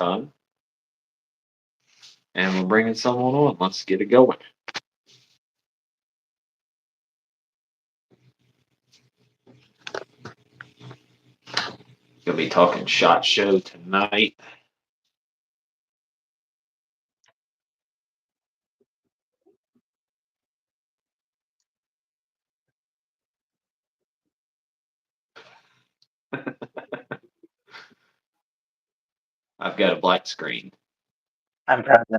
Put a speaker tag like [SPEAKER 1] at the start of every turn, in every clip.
[SPEAKER 1] time, and we're bringing someone on. Let's get it going. Gonna be talking SHOT Show tonight. I've got a black screen.
[SPEAKER 2] I'm frozen.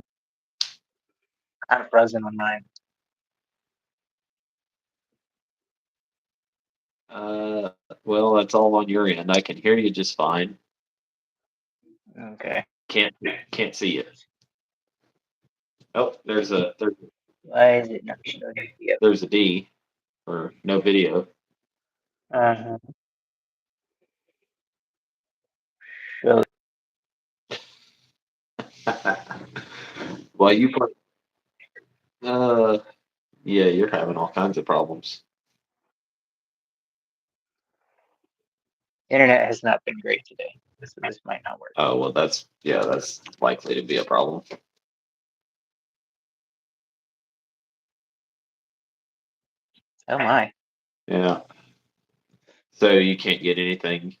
[SPEAKER 2] I'm frozen on mine.
[SPEAKER 1] Well, that's all on your end. I can hear you just fine.
[SPEAKER 2] Okay.
[SPEAKER 1] Can't see you. Oh,
[SPEAKER 2] Why is it not showing video?
[SPEAKER 1] there's a D or no video.
[SPEAKER 2] Uh-huh. Show.
[SPEAKER 1] Well, uh, yeah, you're having all kinds of problems.
[SPEAKER 2] Internet has not been great today. This might not work.
[SPEAKER 1] Oh, well, that's likely to be a problem.
[SPEAKER 2] Oh my.
[SPEAKER 1] Yeah. So you can't get anything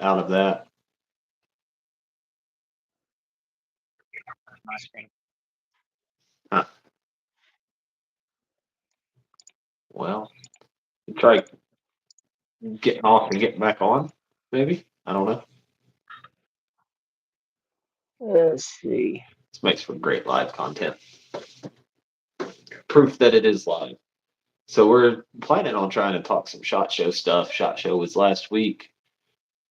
[SPEAKER 1] out of that.
[SPEAKER 2] My screen.
[SPEAKER 1] Huh. Well, try getting off and getting back on. Maybe I don't know.
[SPEAKER 2] Let's see.
[SPEAKER 1] This makes for great live content. Proof that it is live. So we're planning on trying to talk some SHOT Show stuff. SHOT Show was last week.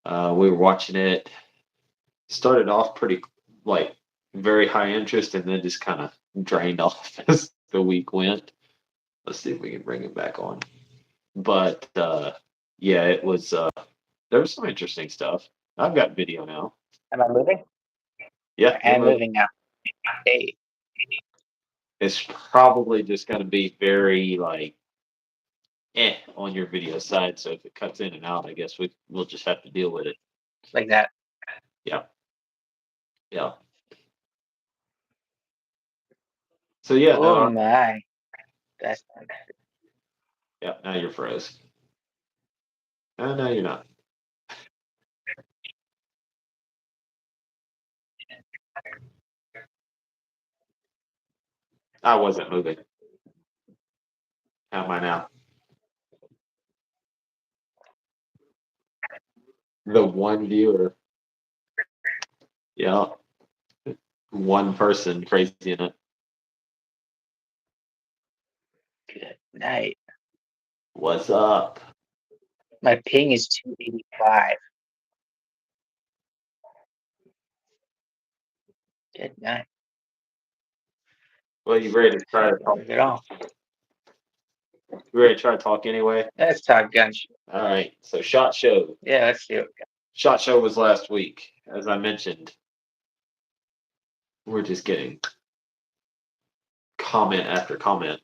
[SPEAKER 1] We were watching it. Started off pretty like very high interest, and then just kind of drained off as the week went. Let's see if we can bring it back on. But yeah, it was. There was some interesting stuff. I've got video now.
[SPEAKER 2] Am I moving?
[SPEAKER 1] Yeah,
[SPEAKER 2] I am moving now. Hey.
[SPEAKER 1] it's probably just going to be very like on your video side. So if it cuts in and out, I guess we'll just have to deal with it.
[SPEAKER 2] Like that.
[SPEAKER 1] Yeah, yeah. So yeah,
[SPEAKER 2] Oh
[SPEAKER 1] no,
[SPEAKER 2] my. That's not good.
[SPEAKER 1] yeah. Now you're froze. No, you're not. I wasn't moving. How am I now? The one viewer. Yeah, one person crazy in it.
[SPEAKER 2] Good night.
[SPEAKER 1] What's up?
[SPEAKER 2] My ping is 285. Good night.
[SPEAKER 1] Well, you ready to try to talk?
[SPEAKER 2] Move it off.
[SPEAKER 1] You ready to try to talk anyway?
[SPEAKER 2] Let's talk gun show.
[SPEAKER 1] All right. So SHOT Show.
[SPEAKER 2] Yeah, let's see what we got.
[SPEAKER 1] SHOT Show was last week, as I mentioned. We're just getting comment after comment.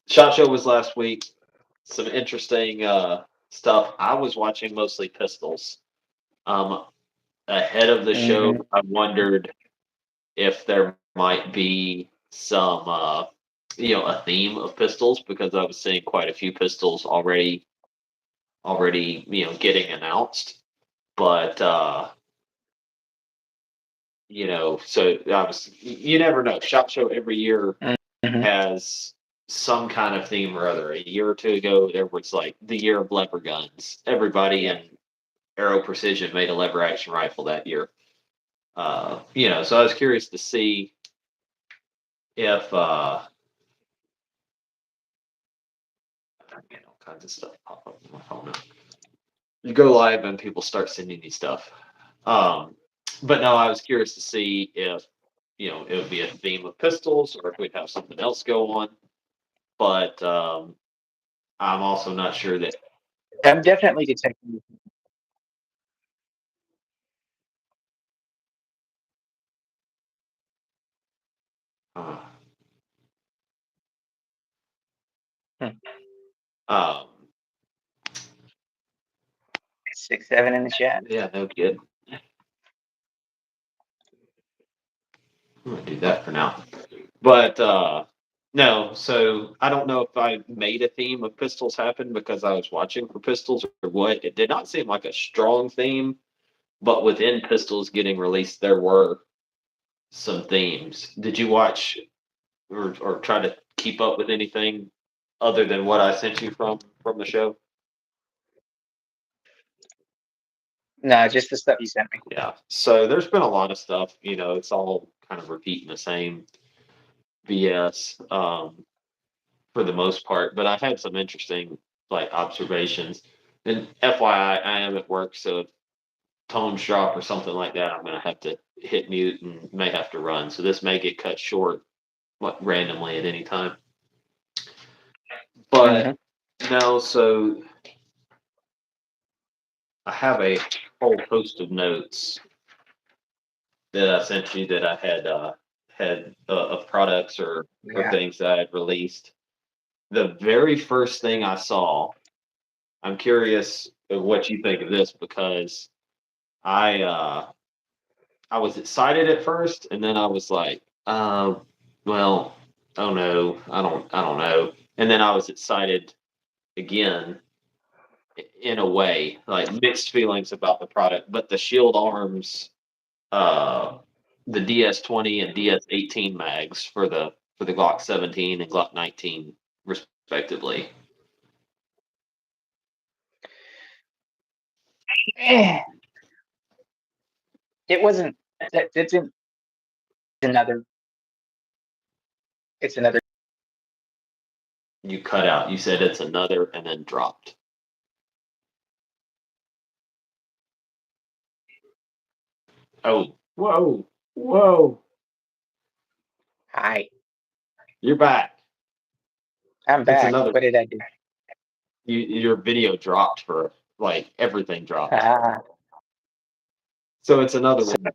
[SPEAKER 1] SHOT Show was last week. Some interesting stuff. I was watching mostly pistols. Ahead of the show, I wondered if there might be some, a theme of pistols because I was seeing quite a few pistols already, getting announced. But so you never know. SHOT Show every year has some kind of theme or other. A year or two ago, there was like the year of lever guns. Everybody in Aero Precision made a lever action rifle that year. So I was curious to see if I'm getting all kinds of stuff pop up on my phone now. You go live and people start sending me stuff. But no, I was curious to see if it would be a theme of pistols or if we'd have something else go on. But I'm also not sure that.
[SPEAKER 2] I'm definitely detecting.
[SPEAKER 1] Uh,
[SPEAKER 2] Hmm.
[SPEAKER 1] um,
[SPEAKER 2] 6-7 in the chat.
[SPEAKER 1] yeah, no kid. I'm gonna do that for now. But no, so I don't know if I made a theme of pistols happen because I was watching for pistols or what. It did not seem like a strong theme, but within pistols getting released, there were some themes. Did you watch or try to keep up with anything other than what I sent you from the show?
[SPEAKER 2] No, just the stuff you sent me.
[SPEAKER 1] Yeah. So there's been a lot of stuff. It's all kind of repeating the same BS for the most part. But I had some interesting like observations. And FYI, I am at work, so if tones drop or something like that, I'm gonna have to hit mute and may have to run. So this may get cut short, like randomly at any time.
[SPEAKER 2] Hmm.
[SPEAKER 1] But no, so I have a whole host of notes that I sent you that I had of products or
[SPEAKER 2] Yeah.
[SPEAKER 1] things that I had released. The very first thing I saw, I'm curious of what you think of this because I uh, I was excited at first, and then I was like, well, oh no, I don't know. And then I was excited again in a way, like mixed feelings about the product. But the Shield Arms, uh, the DS20 and DS18 mags for the Glock 17 and Glock 19 respectively.
[SPEAKER 2] Eh, it wasn't. That didn't. Another. It's another.
[SPEAKER 1] You cut out. You said it's another, and then dropped. Oh, whoa, whoa!
[SPEAKER 2] Hi,
[SPEAKER 1] You're back.
[SPEAKER 2] I'm
[SPEAKER 1] It's
[SPEAKER 2] back.
[SPEAKER 1] another.
[SPEAKER 2] What did I do?
[SPEAKER 1] Your video dropped for like everything dropped.
[SPEAKER 2] Ah,
[SPEAKER 1] So it's another
[SPEAKER 2] so,
[SPEAKER 1] one.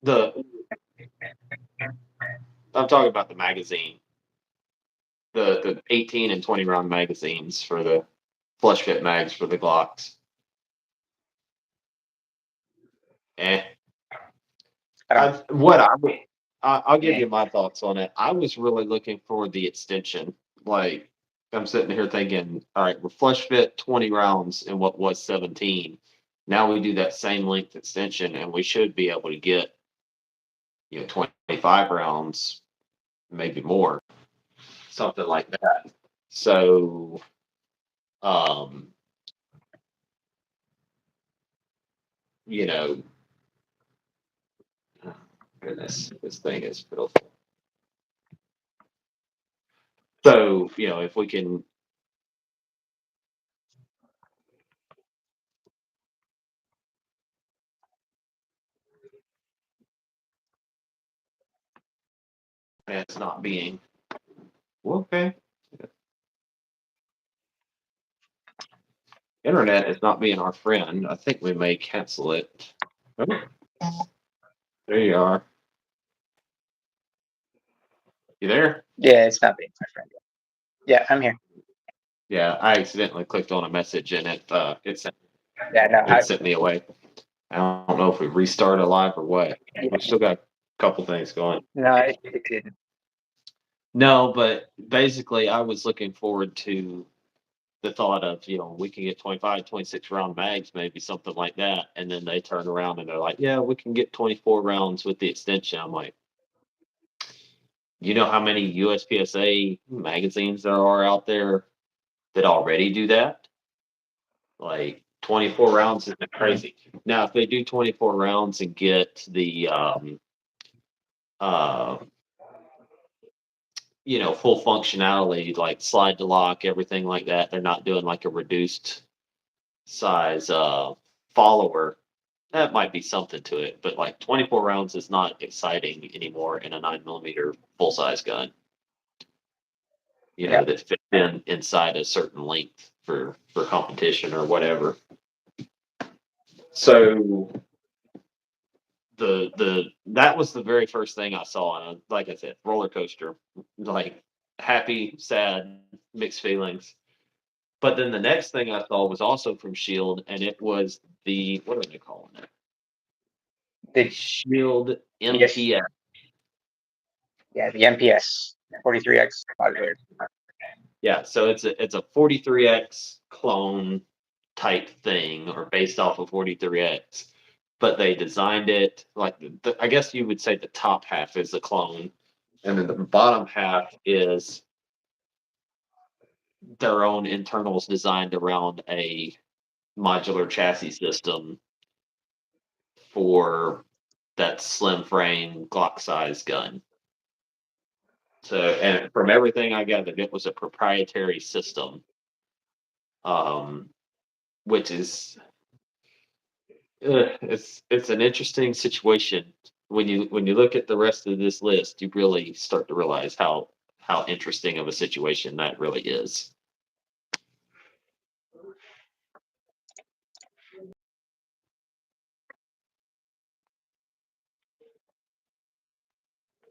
[SPEAKER 1] The I'm talking about the magazine, the 18 and 20 round magazines for the flush fit mags for the Glocks. Eh.
[SPEAKER 2] I don't.
[SPEAKER 1] I'll give
[SPEAKER 2] Eh,
[SPEAKER 1] you my thoughts on it. I was really looking for the extension. Like I'm sitting here thinking, all right, we're flush fit 20 rounds in what was 17. Now we do that same length extension, and we should be able to get 25 rounds, maybe more, something like that. So, um, you know, oh, goodness, this thing is pitiful. So, if we can, it's not being well, okay. Internet is not being our friend. I think we may cancel it. Oh, there you are. You there?
[SPEAKER 2] yeah, it's not being my friend. Yeah, I'm here.
[SPEAKER 1] Yeah, I accidentally clicked on a message and
[SPEAKER 2] Yeah, no,
[SPEAKER 1] it sent me away. I don't know if we restart a live or what. We've still got a couple things going.
[SPEAKER 2] no, it didn't.
[SPEAKER 1] No, but basically, I was looking forward to the thought of, we can get 25, 26 round mags, maybe something like that. And then they turn around and they're like, yeah, we can get 24 rounds with the extension. I'm like, you know how many USPSA magazines there are out there that already do that? Like 24 rounds isn't
[SPEAKER 2] Mhm.
[SPEAKER 1] crazy. Now, if they do 24 rounds and get the, uh, full functionality, like slide to lock, everything like that, they're not doing like a reduced size follower. That might be something to it, but like 24 rounds is not exciting anymore in a 9 millimeter full size gun.
[SPEAKER 2] Yeah,
[SPEAKER 1] That fit inside a certain length for competition or whatever. So the that was the very first thing I saw, and like I said, roller coaster, like happy, sad, mixed feelings. But then the next thing I saw was also from Shield, and it was the what are they calling it?
[SPEAKER 2] The
[SPEAKER 1] Shield
[SPEAKER 2] yes,
[SPEAKER 1] MPS.
[SPEAKER 2] yeah, the MPS 43X modulator.
[SPEAKER 1] Yeah, so it's a 43X clone type thing, or based off of 43X, but they designed it like I guess you would say the top half is a clone, and then the bottom half is their own internals designed around a modular chassis system for that slim frame Glock size gun. So, and from everything I gathered, it was a proprietary system, um, which is it's an interesting situation. When you look at the rest of this list, you really start to realize how interesting of a situation that really is.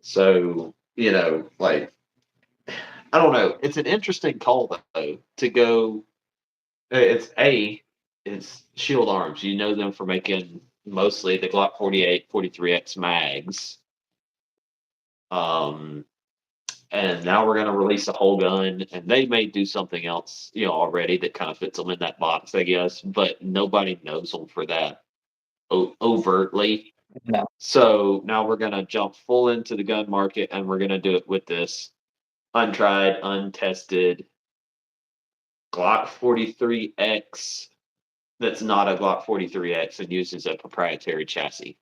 [SPEAKER 1] So, like I don't know. It's an interesting call though to go. It's it's Shield Arms. You know them for making mostly the Glock 48, 43X mags. Um, and now we're going to release a whole gun, and they may do something else, already that kind of fits them in that box, I guess. But nobody knows them for that overtly.
[SPEAKER 2] No,
[SPEAKER 1] So now we're going to jump full into the gun market, and we're going to do it with this untried, untested Glock 43X that's not a Glock 43X and uses a proprietary chassis.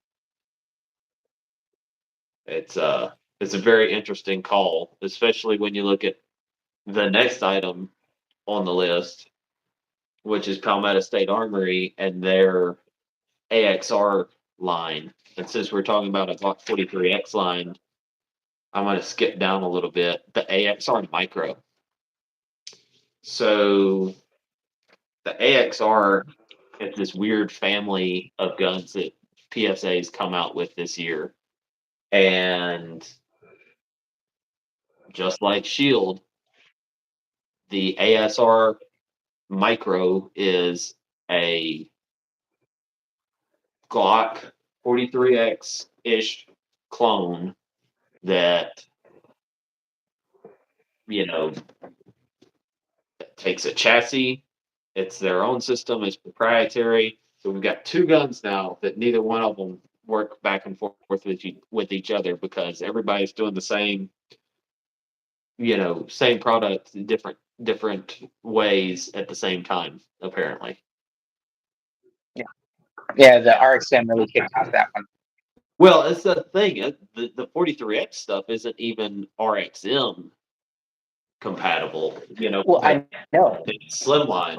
[SPEAKER 1] It's a very interesting call, especially when you look at the next item on the list, which is Palmetto State Armory and their AXR line. And since we're talking about a Glock 43X line, I'm going to skip down a little bit. The AXR Micro. So the AXR is this weird family of guns that PSA's come out with this year. And just like Shield, the ASR Micro is a Glock 43X ish clone that, you know, takes a chassis. It's their own system, it's proprietary. So we've got two guns now that neither one of them work back and forth with each other because everybody's doing the same, same product in different ways at the same time, apparently.
[SPEAKER 2] yeah, the RXM really kicked off that one.
[SPEAKER 1] Well, it's the thing. The 43X stuff isn't even RXM compatible,
[SPEAKER 2] Well,
[SPEAKER 1] because
[SPEAKER 2] I know,
[SPEAKER 1] it's slimline.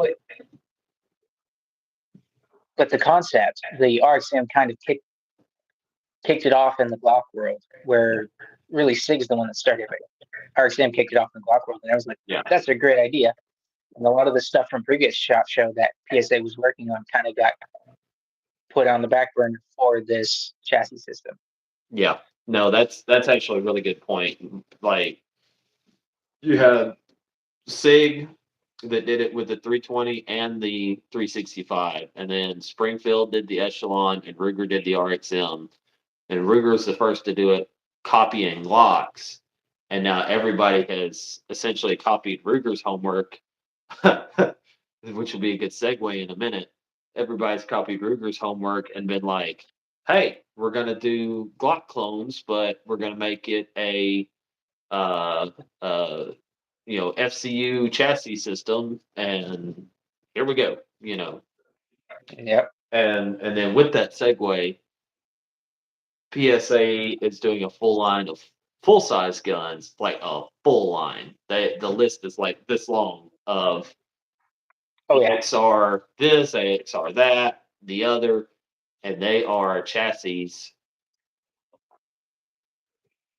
[SPEAKER 2] but the concept, the RXM kind of kicked it off in the Glock world, where really Sig's the one that started it. RXM kicked it off in the Glock world, and I was like,
[SPEAKER 1] Yeah.
[SPEAKER 2] that's a great idea. And a lot of the stuff from previous SHOT Show that PSA was working on kind of got put on the back burner for this chassis system.
[SPEAKER 1] Yeah. No, that's actually a really good point. Like you had Sig that did it with the 320 and the 365, and then Springfield did the Echelon, and Ruger did the RXM. And Ruger's the first to do it, copying Glocks. And now everybody has essentially copied Ruger's homework, which will be a good segue in a minute. Everybody's copied Ruger's homework and been like, hey, we're going to do Glock clones, but we're going to make it a, uh, uh, FCU chassis system. And here we go,
[SPEAKER 2] Yep.
[SPEAKER 1] And then with that segue, PSA is doing a full line of full size guns, like a full line. The list is like this long of
[SPEAKER 2] Oh yeah.
[SPEAKER 1] AXR this, AXR that, the other, and they are chassis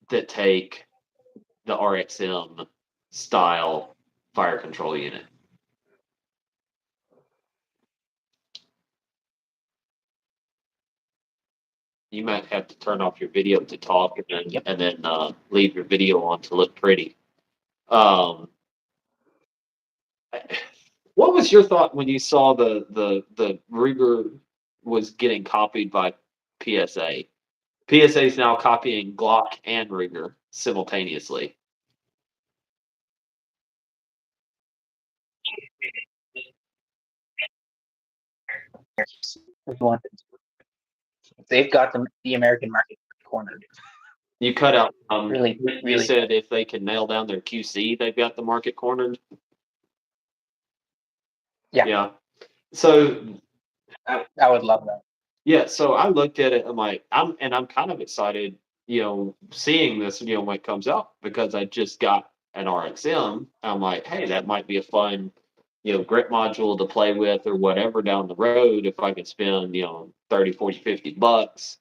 [SPEAKER 1] that take the RXM style fire control unit. You might have to turn off your video to talk, and then leave your video on to look pretty. Um, What was your thought when you saw the Ruger was getting copied by PSA? PSA is now copying Glock and Ruger simultaneously.
[SPEAKER 2] They've got the American market cornered.
[SPEAKER 1] You cut out.
[SPEAKER 2] Really,
[SPEAKER 1] You
[SPEAKER 2] really.
[SPEAKER 1] said if they can nail down their QC, they've got the market cornered.
[SPEAKER 2] Yeah.
[SPEAKER 1] Yeah. So
[SPEAKER 2] I would love that.
[SPEAKER 1] yeah, so I looked at it. I'm like, I'm kind of excited, seeing this, when it comes out because I just got an RXM. I'm like, hey, that might be a fun, grip module to play with or whatever down the road if I could spend, 30, 40, $50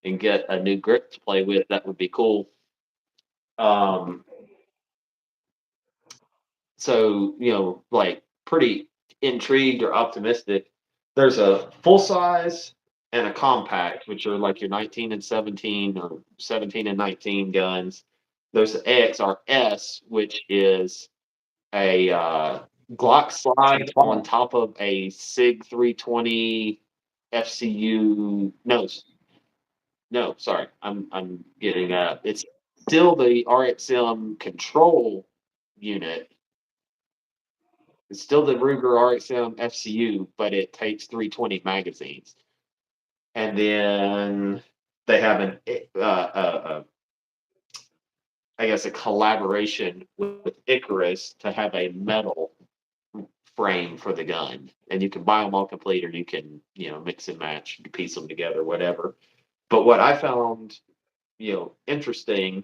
[SPEAKER 1] and get a new grip to play with, that would be cool. Um, so, like pretty intrigued or optimistic. There's a full size and a compact, which are like your 19 and 17 or 17 and 19 guns. There's the AXRS, which is a Glock slide on top of a SIG 320 FCU. No, no, sorry, I'm getting it's still the RXM control unit. It's still the Ruger RXM FCU, but it takes 320 magazines. And then they have I guess, a collaboration with Icarus to have a metal frame for the gun. And you can buy them all complete, or you can, mix and match, piece them together, whatever. But what I found, interesting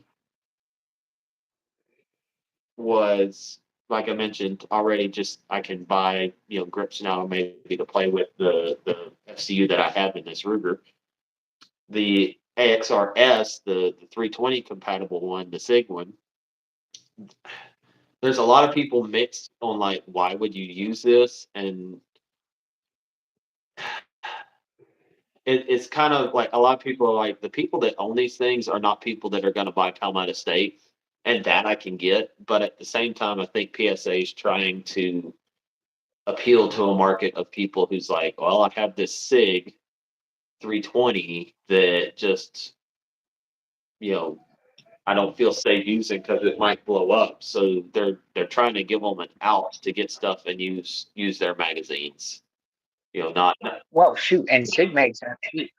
[SPEAKER 1] was, like I mentioned already, just I can buy, grips now maybe to play with the FCU that I have in this Ruger. The AXRS, the 320 compatible one, the SIG one, there's a lot of people mixed on like why would you use this, and it's kind of like a lot of people are like, the people that own these things are not people that are going to buy Palmetto State, and that I can get, but at the same time I think PSA is trying to appeal to a market of people who's like, well, I have this SIG 320 that just, I don't feel safe using because it might blow up. So they're trying to give them an out to get stuff and use their magazines. Not
[SPEAKER 2] Well, shoot, and Sig mags aren't cheap.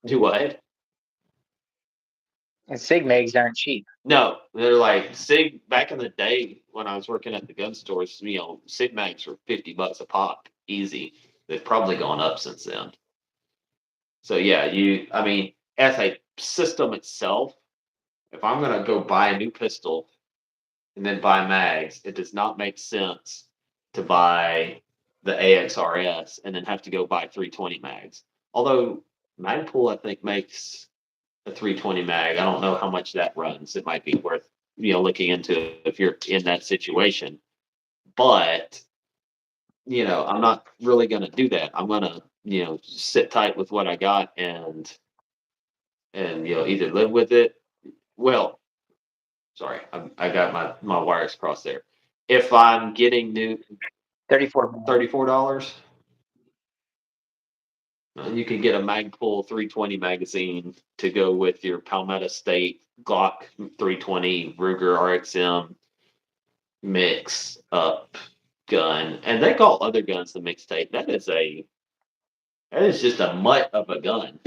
[SPEAKER 1] do what?
[SPEAKER 2] And Sig mags aren't cheap.
[SPEAKER 1] No, they're like Sig. Back in the day when I was working at the gun stores, Sig mags were $50 a pop, easy. They've probably gone up since then. So yeah, I mean, as a system itself, if I'm gonna go buy a new pistol and then buy mags, it does not make sense to buy the AXRS and then have to go buy 320 mags. Although Magpul, I think, makes a 320 mag. I don't know how much that runs. It might be worth, looking into if you're in that situation. But, I'm not really going to do that. I'm going to, sit tight with what I got and either live with it. Well, sorry, I got my wires crossed there. If I'm getting new
[SPEAKER 2] $34.
[SPEAKER 1] $34, you can get a Magpul 320 magazine to go with your Palmetto State Glock 320 Ruger RXM mix up gun, and they call other guns the mixtape. That is just a mutt of a gun.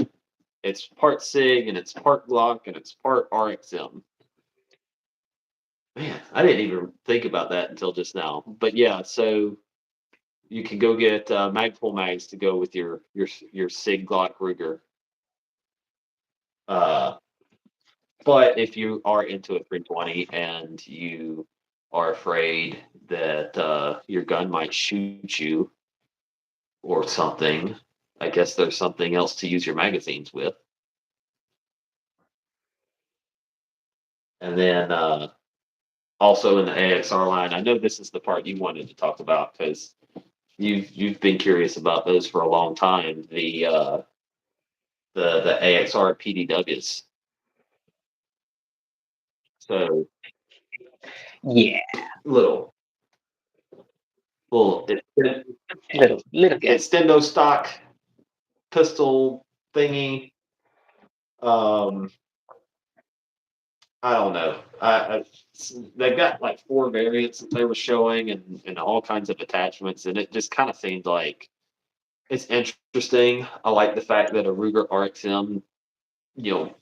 [SPEAKER 1] It's part SIG and it's part Glock and it's part RXM. Man, I didn't even think about that until just now. But yeah, so you can go get Magpul mags to go with your SIG Glock Ruger. Uh, but if you are into a 320 and you are afraid that your gun might shoot you or something, I guess there's something else to use your magazines with. And then also in the AXR line, I know this is the part you wanted to talk about because you've been curious about those for a long time. The AXR PDWs. So
[SPEAKER 2] Yeah.
[SPEAKER 1] little Well,
[SPEAKER 2] Little guy.
[SPEAKER 1] it's Stendo stock pistol thingy. Um, I don't know. They've got like 4 variants that they were showing and all kinds of attachments, and it just kind of seemed like it's interesting. I like the fact that a Ruger RXM, you know,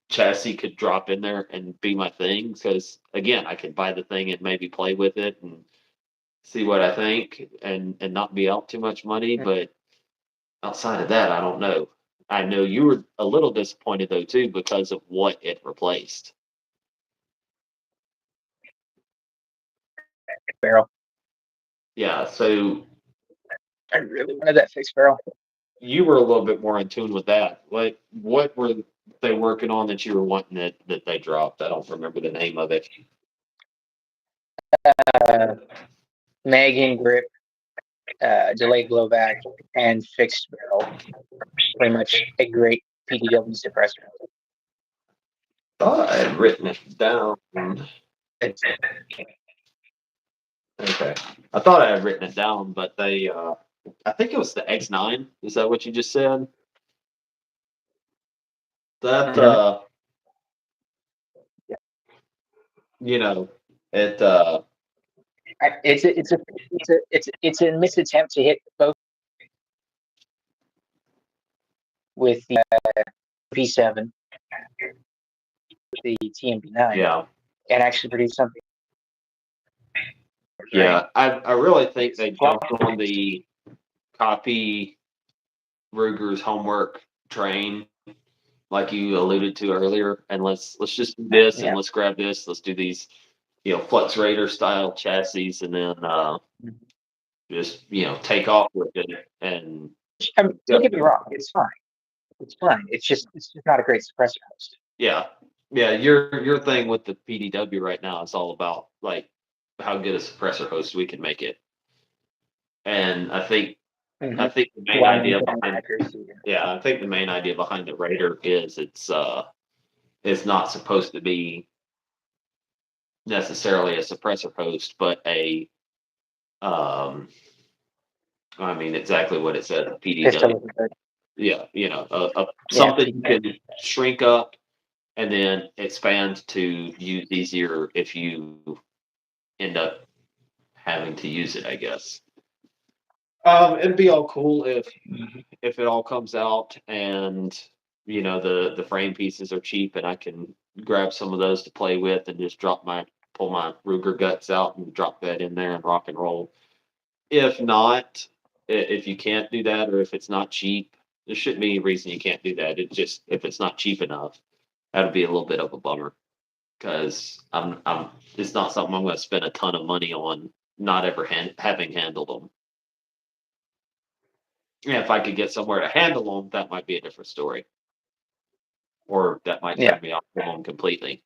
[SPEAKER 1] chassis could drop in there and be my thing. Because again, I could buy the thing and maybe play with it and see what I think and not be out too much money. But outside of that, I don't know. I know you were a little disappointed though too because of what it replaced.
[SPEAKER 2] Barrel.
[SPEAKER 1] Yeah, so
[SPEAKER 2] I really wanted that fixed barrel.
[SPEAKER 1] you were a little bit more in tune with that. What were they working on that you were wanting that they dropped? I don't remember the name of it.
[SPEAKER 2] Uh, mag and grip, delayed blowback, and fixed barrel. Pretty much a great PDW suppressor.
[SPEAKER 1] Thought I had written it down.
[SPEAKER 2] It's,
[SPEAKER 1] Okay. I thought I had written it down, but they I think it was the X9. Is that what you just said? That you know, it
[SPEAKER 2] it's a misattempt to hit both with the V7, the TMB9,
[SPEAKER 1] yeah.
[SPEAKER 2] and actually produce something.
[SPEAKER 1] Yeah. I really think they jumped on the copy Ruger's homework train, like you alluded to earlier, and let's just do this and
[SPEAKER 2] Yeah.
[SPEAKER 1] let's grab this, let's do these, Flux Raider style chassis and then just take off with it and
[SPEAKER 2] I mean, don't get me wrong, it's fine. It's fine. It's just not a great suppressor host.
[SPEAKER 1] yeah. Your thing with the PDW right now is all about like how good a suppressor host we can make it. And I think the main idea behind I think the main idea behind the Raider is it's not supposed to be necessarily a suppressor host, but a I mean exactly what it says, PDW. Yeah, something you can shrink up and then expand to use easier if you end up having to use it, I guess. It'd be all cool if it all comes out and the frame pieces are cheap and I can grab some of those to play with and just pull my Ruger guts out and drop that in there and rock and roll. If not, if you can't do that or if it's not cheap, there shouldn't be any reason you can't do that. It just if it's not cheap enough, that'd be a little bit of a bummer because I'm it's not something I'm going to spend a ton of money on not ever having handled them. Yeah, if I could get somewhere to handle them, that might be a different story. Or that might turn me off the home completely.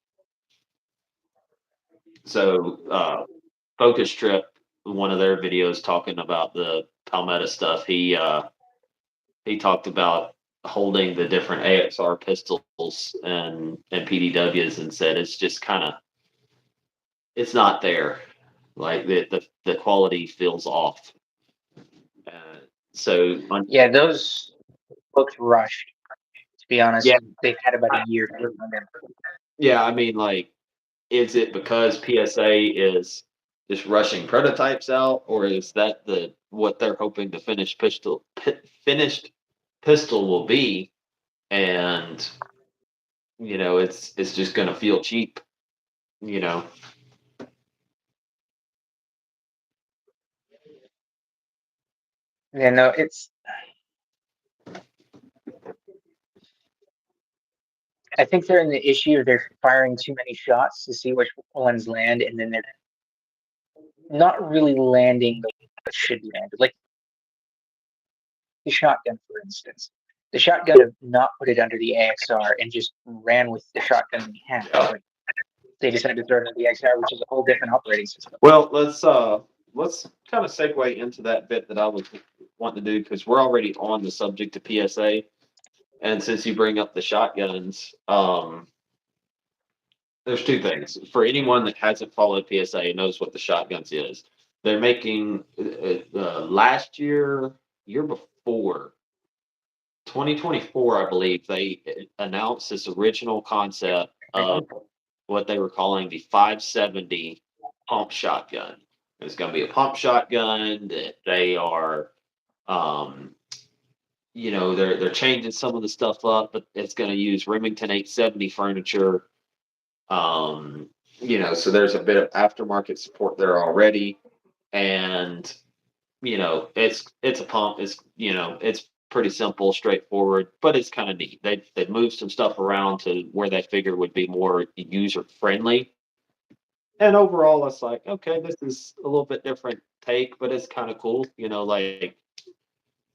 [SPEAKER 1] So, Focus Trip, one of their videos talking about the Palmetto stuff, he talked about holding the different AXR pistols and PDWs and said it's just kind of it's not there. Like the quality feels off. Uh, so
[SPEAKER 2] those looked rushed. To be honest, they've had about a year to work on them.
[SPEAKER 1] Yeah, I mean, like, is it because PSA is just rushing prototypes out, or is that what they're hoping the finished pistol will be, and it's just going to feel cheap, you know?
[SPEAKER 2] Yeah, no, it's. I think they're in the issue of they're firing too many shots to see which ones land, and then they're not really landing what should be landed. Like the shotgun, for instance. The shotgun have not put it under the AXR and just ran with the shotgun they had. Like, they decided to throw it under the AXR, which is a whole different operating system.
[SPEAKER 1] Well, let's kind of segue into that bit that I was wanting to do because we're already on the subject of PSA, and since you bring up the shotguns, there's two things. For anyone that hasn't followed PSA and knows what the shotguns is, they're making last year before 2024, I believe they announced this original concept of what they were calling the 570 pump shotgun. It's going to be a pump shotgun that they are, um, they're changing some of the stuff up, but it's going to use Remington 870 furniture. Um, so there's a bit of aftermarket support there already, and it's a pump. It's pretty simple, straightforward, but it's kind of neat. They moved some stuff around to where they figured would be more user friendly. And overall, it's like, okay, this is a little bit different take, but it's kind of cool. Like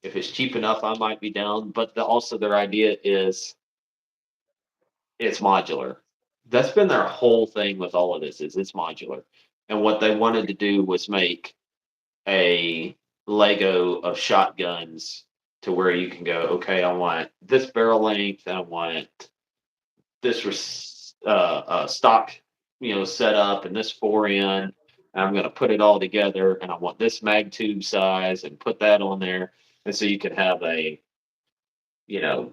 [SPEAKER 1] if it's cheap enough, I might be down. But also their idea is it's modular. That's been their whole thing with all of this is it's modular. And what they wanted to do was make a Lego of shotguns to where you can go, okay, I want this barrel length, I want this stock, set up and this 4 in, and I'm going to put it all together, and I want this mag tube size and put that on there, and so you can have a, you know,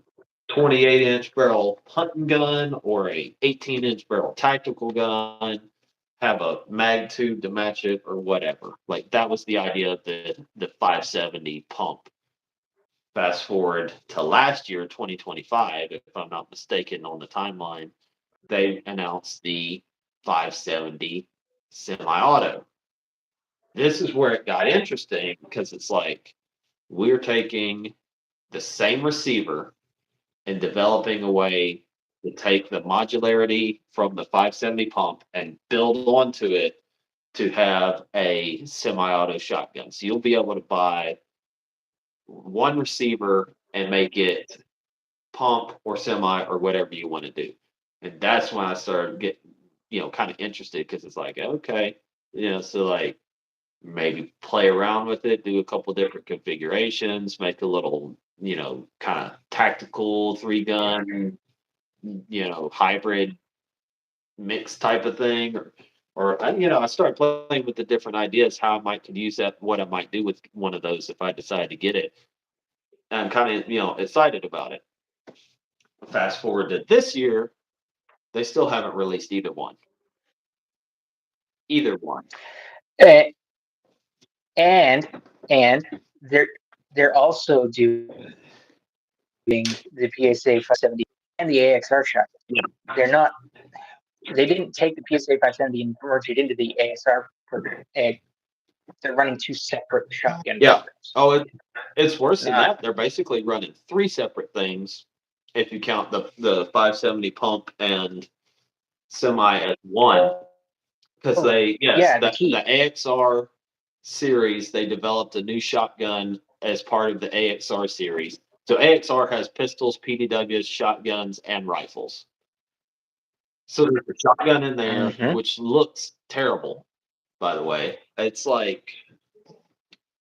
[SPEAKER 1] 28-inch barrel hunting gun or a 18-inch barrel tactical gun, have a mag tube to match it or whatever. Like that was the idea of the 570 pump. Fast forward to last year, 2025, if I'm not mistaken on the timeline, they announced the 570 semi-auto. This is where it got interesting because it's like we're taking the same receiver and developing a way to take the modularity from the 570 pump and build onto it to have a semi-auto shotgun. So you'll be able to buy one receiver and make it pump or semi or whatever you want to do. And that's when I started getting, kind of interested because it's like, okay, so like maybe play around with it, do a couple different configurations, make a little, kind of tactical 3 gun, hybrid mix type of thing, I started playing with the different ideas how I might could use that, what I might do with one of those if I decide to get it. And I'm kind of excited about it. Fast forward to this year, they still haven't released either one.
[SPEAKER 2] Uh, and they're also doing the PSA 570 and the AXR shot.
[SPEAKER 1] Yeah.
[SPEAKER 2] They're not. They didn't take the PSA 570 and merge it into the AXR program. They're running two separate shotgun
[SPEAKER 1] Yeah.
[SPEAKER 2] programs.
[SPEAKER 1] Oh, it's worse than
[SPEAKER 2] Not.
[SPEAKER 1] that. They're basically running three separate things if you count the 570 pump and semi as one. Because
[SPEAKER 2] Oh,
[SPEAKER 1] they, yes,
[SPEAKER 2] yeah, the
[SPEAKER 1] the
[SPEAKER 2] key.
[SPEAKER 1] AXR series, they developed a new shotgun as part of the AXR series. So AXR has pistols, PDWs, shotguns, and rifles. So there's a shotgun in there,
[SPEAKER 2] Mm-hmm.
[SPEAKER 1] which looks terrible, by the way. It's like,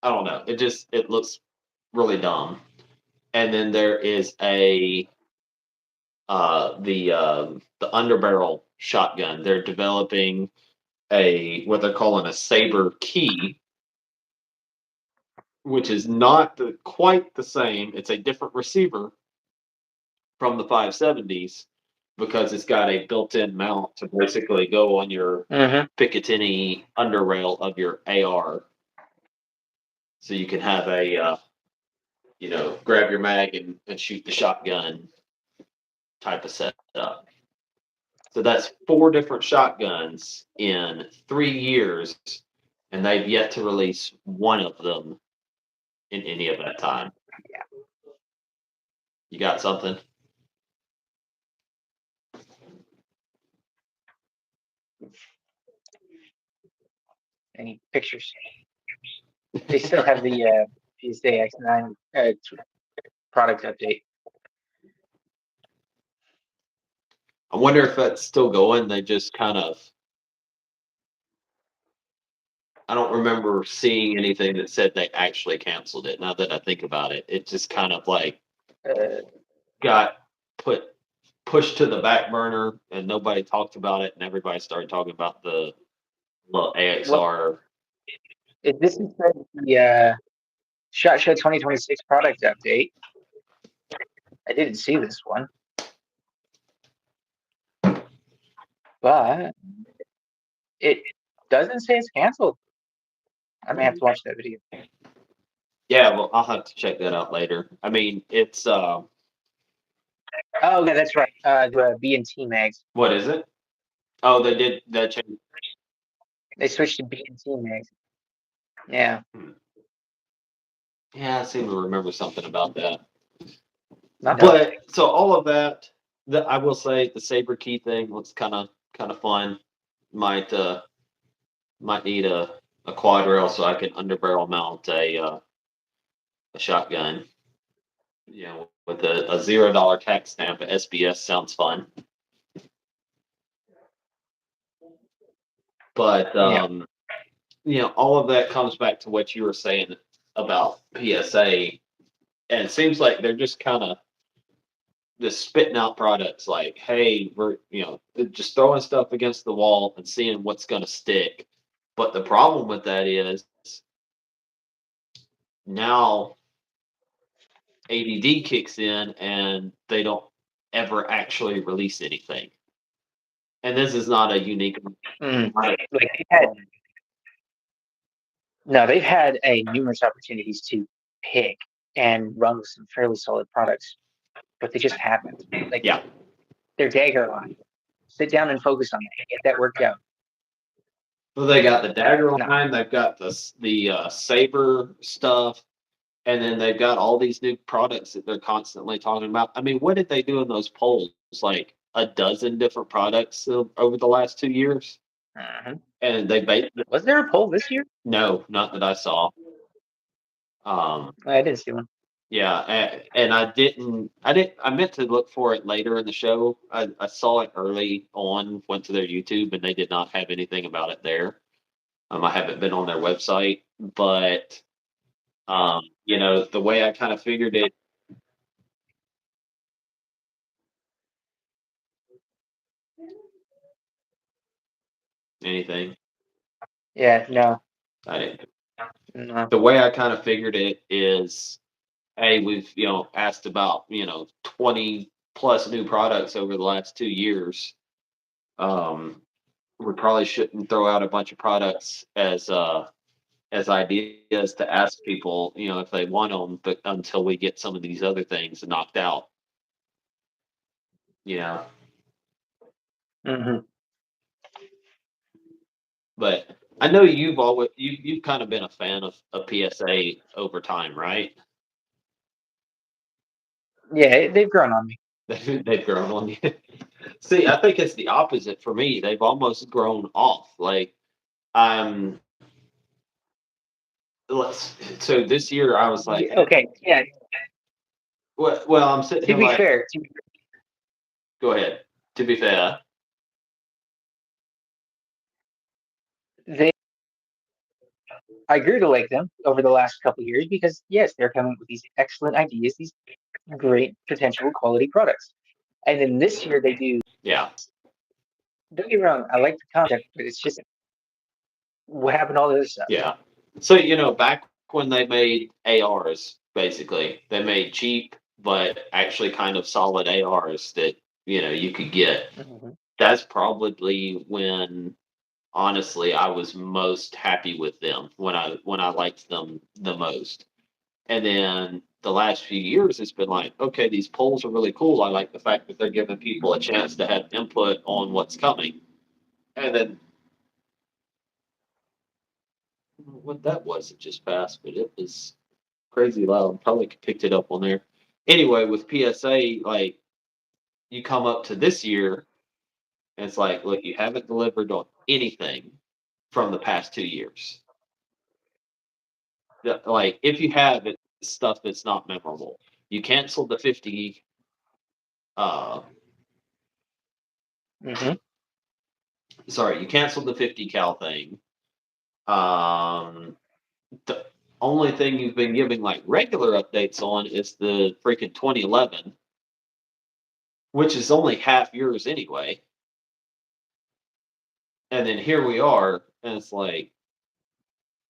[SPEAKER 1] I don't know. It looks really dumb. And then there is the underbarrel shotgun. They're developing what they're calling a saber key, which is not quite the same. It's a different receiver from the 570s because it's got a built-in mount to basically go on your
[SPEAKER 2] Mm-hmm.
[SPEAKER 1] Picatinny underrail of your AR, so you can have grab your mag and shoot the shotgun type of setup. So that's four different shotguns in 3 years, and they've yet to release one of them in any of that time.
[SPEAKER 2] Yeah.
[SPEAKER 1] You got something?
[SPEAKER 2] Any pictures? They still have the PSA X9 product update.
[SPEAKER 1] I wonder if that's still going. They just kind of, I don't remember seeing anything that said they actually canceled it. Now that I think about it, it just kind of like
[SPEAKER 2] Uh,
[SPEAKER 1] got put pushed to the back burner and nobody talked about it and everybody started talking about the
[SPEAKER 2] what
[SPEAKER 1] AXR.
[SPEAKER 2] This is the SHOT Show 2026 product update. I didn't see this one, but it doesn't say it's canceled. I may have to watch that video.
[SPEAKER 1] Yeah, well, I'll have to check that out later. I mean, it's
[SPEAKER 2] Oh, yeah, that's right. The B and T mags.
[SPEAKER 1] what is it? Oh, they did that change.
[SPEAKER 2] They switched to B and T mags. Yeah,
[SPEAKER 1] Yeah, I seem to remember something about that.
[SPEAKER 2] not that.
[SPEAKER 1] But so all of that, I will say the saber key thing looks kind of fun. Might might need a quad rail so I can underbarrel mount a shotgun. You know, with a $0 tax stamp at SBS sounds fun. But
[SPEAKER 2] Yeah.
[SPEAKER 1] all of that comes back to what you were saying about PSA, and it seems like they're just kind of just spitting out products like, hey, we're just throwing stuff against the wall and seeing what's going to stick. But the problem with that is now ADD kicks in and they don't ever actually release anything. And this is not a unique.
[SPEAKER 2] Like they've had no, they've had a numerous opportunities to pick and run with some fairly solid products, but they just haven't. Like
[SPEAKER 1] Yeah,
[SPEAKER 2] their dagger line. Sit down and focus on that. Get that worked out.
[SPEAKER 1] well, they got the dagger
[SPEAKER 2] No.
[SPEAKER 1] line, they've got the saber stuff, and then they've got all these new products that they're constantly talking about. I mean, what did they do in those polls? Like a dozen different products over the last 2 years, and they basically
[SPEAKER 2] Was there a poll this year?
[SPEAKER 1] no, not that I saw.
[SPEAKER 2] I didn't see one.
[SPEAKER 1] Yeah, and I meant to look for it later in the show. I saw it early on, went to their YouTube, and they did not have anything about it there. I haven't been on their website, but the way I kind of figured it, anything,
[SPEAKER 2] Yeah, no,
[SPEAKER 1] I didn't.
[SPEAKER 2] no.
[SPEAKER 1] The way I kind of figured it is, hey, we've asked about 20 plus new products over the last 2 years. Um, we probably shouldn't throw out a bunch of products as ideas to ask people, if they want them, but until we get some of these other things knocked out, you know.
[SPEAKER 2] Hmm.
[SPEAKER 1] But I know you've kind of been a fan of PSA over time, right?
[SPEAKER 2] Yeah, they've grown on me.
[SPEAKER 1] They've grown on you. See, I think it's the opposite for me. They've almost grown off. Like I'm so this year I was like,
[SPEAKER 2] Okay, yeah.
[SPEAKER 1] well, I'm sitting
[SPEAKER 2] To
[SPEAKER 1] here
[SPEAKER 2] be
[SPEAKER 1] like,
[SPEAKER 2] fair,
[SPEAKER 1] go ahead. To be fair,
[SPEAKER 2] they I grew to like them over the last couple of years because yes, they're coming with these excellent ideas, these great potential quality products. And then this year they do.
[SPEAKER 1] yeah,
[SPEAKER 2] Don't get me wrong, I like the concept, but it's just what happened to all this stuff.
[SPEAKER 1] yeah. So back when they made ARs, basically, they made cheap but actually kind of solid ARs that you could get.
[SPEAKER 2] Hmm.
[SPEAKER 1] That's probably when honestly I was most happy with them, when I liked them the most. And then the last few years, it's been like, okay, these polls are really cool. I like the fact that they're giving people a chance to have input on what's coming. And then I don't know what that was, it just passed, but it was crazy loud. Probably picked it up on there. Anyway, with PSA, like you come up to this year, and it's like, look, you haven't delivered on anything from the past 2 years. Like, if you have, it's stuff that's not memorable. You canceled the 50. Uh,
[SPEAKER 2] Hmm.
[SPEAKER 1] Sorry, you canceled the 50 cal thing. The only thing you've been giving like regular updates on is the freaking 2011, which is only half yours anyway. And then here we are, and it's like,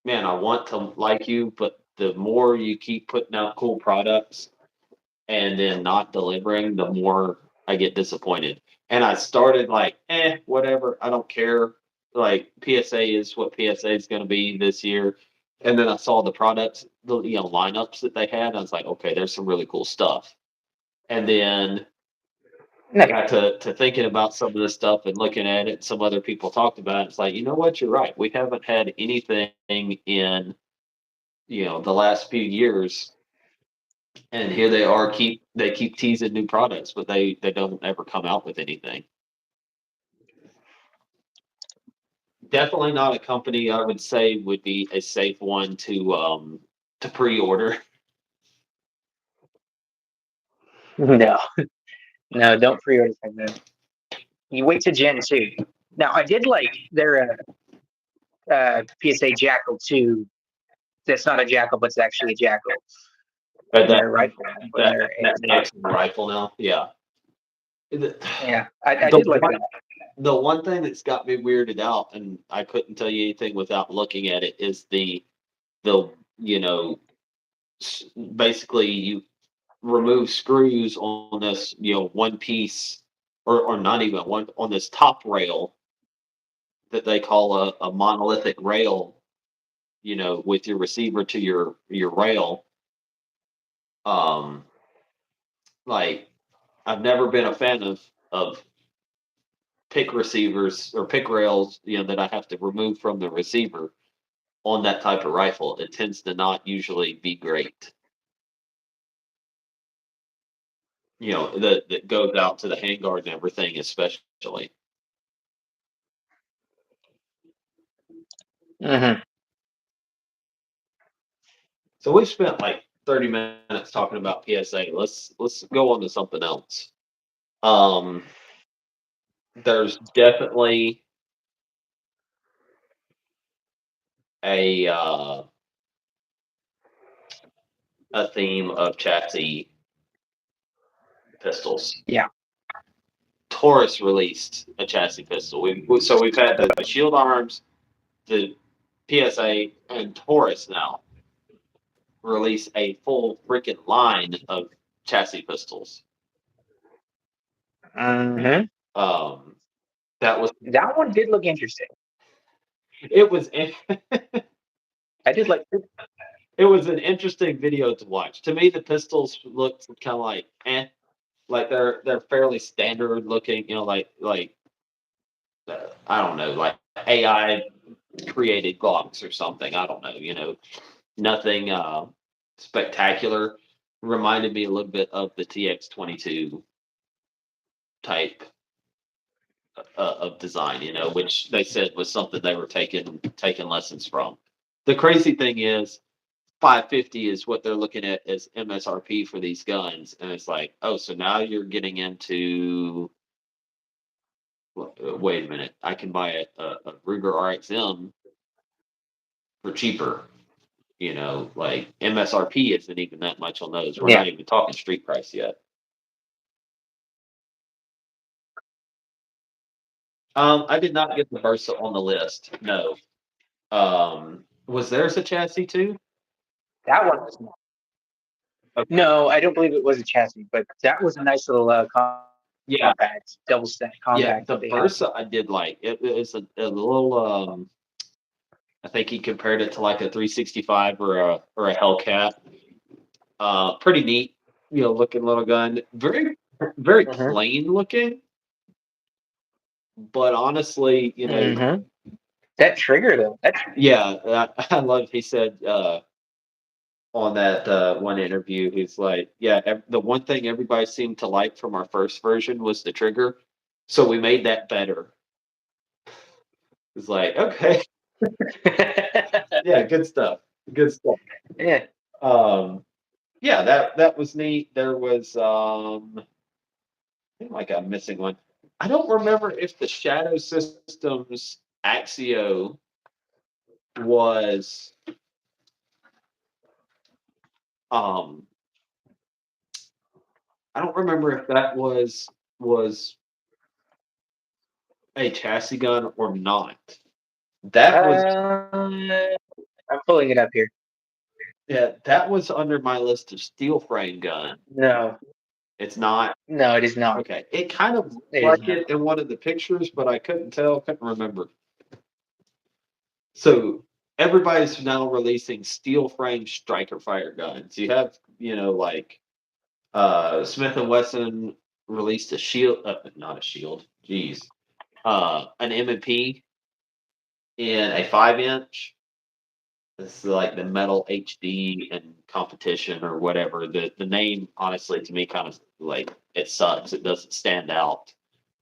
[SPEAKER 1] man, I want to like you, but the more you keep putting out cool products and then not delivering, the more I get disappointed. And I started like, whatever, I don't care. Like PSA is what PSA is going to be this year. And then I saw the products, the lineups that they had. I was like, okay, there's some really cool stuff. And then I
[SPEAKER 2] Nice.
[SPEAKER 1] got to thinking about some of this stuff and looking at it. Some other people talked about it. It's like, you know what, you're right. We haven't had anything in the last few years, and here they keep teasing new products, but they don't ever come out with anything. Definitely not a company I would say would be a safe one to pre-order.
[SPEAKER 2] No, no, don't pre-order from them. You wait to Gen 2. Now, I did like their PSA Jackal 2. That's not a jackal, but it's actually a jackal
[SPEAKER 1] But
[SPEAKER 2] in
[SPEAKER 1] that
[SPEAKER 2] their rifle, in
[SPEAKER 1] that
[SPEAKER 2] their
[SPEAKER 1] that
[SPEAKER 2] AR.
[SPEAKER 1] next rifle now, yeah. The,
[SPEAKER 2] Yeah, I
[SPEAKER 1] the
[SPEAKER 2] did like
[SPEAKER 1] one
[SPEAKER 2] that.
[SPEAKER 1] the one thing that's got me weirded out, and I couldn't tell you anything without looking at it, is the you know basically you remove screws on this one piece, or not even one, on this top rail that they call a monolithic rail, with your receiver to your rail. um like, I've never been a fan of pick receivers or pick rails, that I have to remove from the receiver on that type of rifle. It tends to not usually be great. That goes out to the handguard and everything, especially.
[SPEAKER 2] Hmm.
[SPEAKER 1] So we spent like 30 minutes talking about PSA. Let's go on to something else. Um, there's definitely a a theme of chassis pistols.
[SPEAKER 2] Yeah.
[SPEAKER 1] Taurus released a chassis pistol. So we've had the Shield Arms, the PSA, and Taurus now release a full freaking line of chassis pistols.
[SPEAKER 2] Hmm.
[SPEAKER 1] Um, that was
[SPEAKER 2] That one did look interesting.
[SPEAKER 1] it was
[SPEAKER 2] I did like.
[SPEAKER 1] it was an interesting video to watch. To me, the pistols looked kind of like like they're fairly standard looking. I don't know, like AI created Glocks or something. I don't know. Nothing spectacular. Reminded me a little bit of the TX22 type of design, which they said was something they were taking lessons from. The crazy thing is, 550 is what they're looking at as MSRP for these guns, and it's like, oh, so now you're getting into, wait a minute, I can buy a Ruger RXM for cheaper. Like MSRP isn't even that much on those. We're
[SPEAKER 2] Yeah.
[SPEAKER 1] not even talking street price yet. I did not get the Versa on the list. No. Was theirs a chassis too?
[SPEAKER 2] That one was not.
[SPEAKER 1] Okay.
[SPEAKER 2] No, I don't believe it was a chassis, but that was a nice little
[SPEAKER 1] Yeah,
[SPEAKER 2] compact, double stack
[SPEAKER 1] yeah.
[SPEAKER 2] compact that
[SPEAKER 1] The
[SPEAKER 2] they had.
[SPEAKER 1] Versa I did like. It was a little. I think he compared it to like a 365 or a Hellcat. Pretty neat, looking little gun. Very very
[SPEAKER 2] Hmm.
[SPEAKER 1] plain looking, but honestly,
[SPEAKER 2] Hmm. That trigger though, that
[SPEAKER 1] yeah. I love. He said on that one interview, he's like, yeah, the one thing everybody seemed to like from our first version was the trigger, so we made that better. It's like, okay, yeah, good stuff, good stuff.
[SPEAKER 2] yeah.
[SPEAKER 1] Um, yeah, that was neat. There was, I think like I'm missing one. I don't remember if the Shadow Systems Axio was, um, I don't remember if that was a chassis gun or not. That was
[SPEAKER 2] Um, I'm pulling it up here.
[SPEAKER 1] Yeah, that was under my list of steel frame gun.
[SPEAKER 2] No,
[SPEAKER 1] It's not.
[SPEAKER 2] no, it is not.
[SPEAKER 1] Okay, it kind of looked
[SPEAKER 2] It is
[SPEAKER 1] like
[SPEAKER 2] not.
[SPEAKER 1] it in one of the pictures, but I couldn't tell, couldn't remember. So everybody's now releasing steel frame striker fire guns. You have, like Smith and Wesson released a shield, not a shield, geez, an M&P in a 5 inch. This is like the metal HD and competition or whatever. The name, honestly, to me, kind of like it sucks. It doesn't stand out,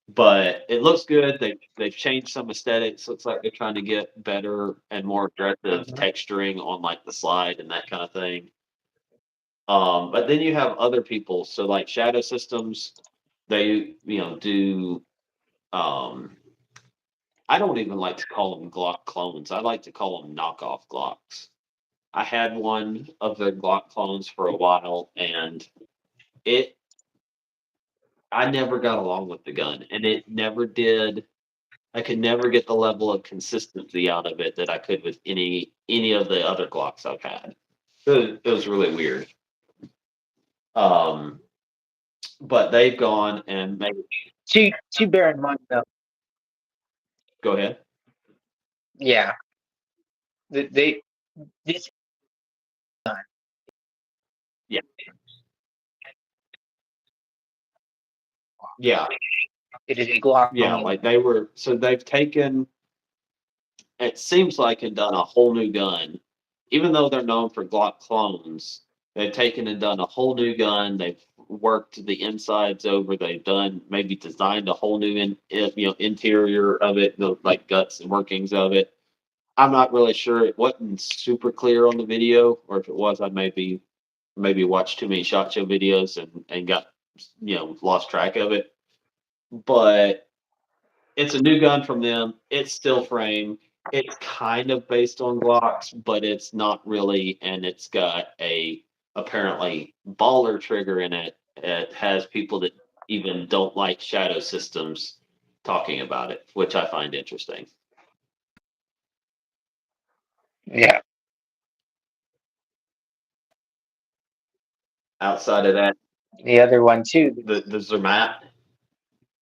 [SPEAKER 1] but it looks good. They've changed some aesthetics. Looks like they're trying to get better and more aggressive
[SPEAKER 2] Mhm.
[SPEAKER 1] texturing on like the slide and that kind of thing. But then you have other people. So like Shadow Systems, they do. Um, I don't even like to call them Glock clones. I like to call them knockoff Glocks. I had one of the Glock clones for a while, and it I never got along with the gun, and it never did. I could never get the level of consistency out of it that I could with any of the other Glocks I've had. It was really weird. Um, but they've gone and made.
[SPEAKER 2] To bear in mind though,
[SPEAKER 1] Go ahead.
[SPEAKER 2] yeah, they this gun,
[SPEAKER 1] Yeah, yeah,
[SPEAKER 2] it is a Glock
[SPEAKER 1] yeah.
[SPEAKER 2] clone.
[SPEAKER 1] Like they were. So they've taken. It seems like and done a whole new gun, even though they're known for Glock clones. They've taken and done a whole new gun. They've worked the insides over. They've done maybe designed a whole new interior of it, the like guts and workings of it. I'm not really sure. It wasn't super clear on the video, or if it was, I maybe watched too many shot show videos and got lost track of it. But it's a new gun from them. It's still frame. It's kind of based on Glocks, but it's not really, and it's got a apparently baller trigger in it. It has people that even don't like Shadow Systems talking about it, which I find interesting.
[SPEAKER 2] Yeah,
[SPEAKER 1] Outside of that,
[SPEAKER 2] the other one too
[SPEAKER 1] the Zermatt,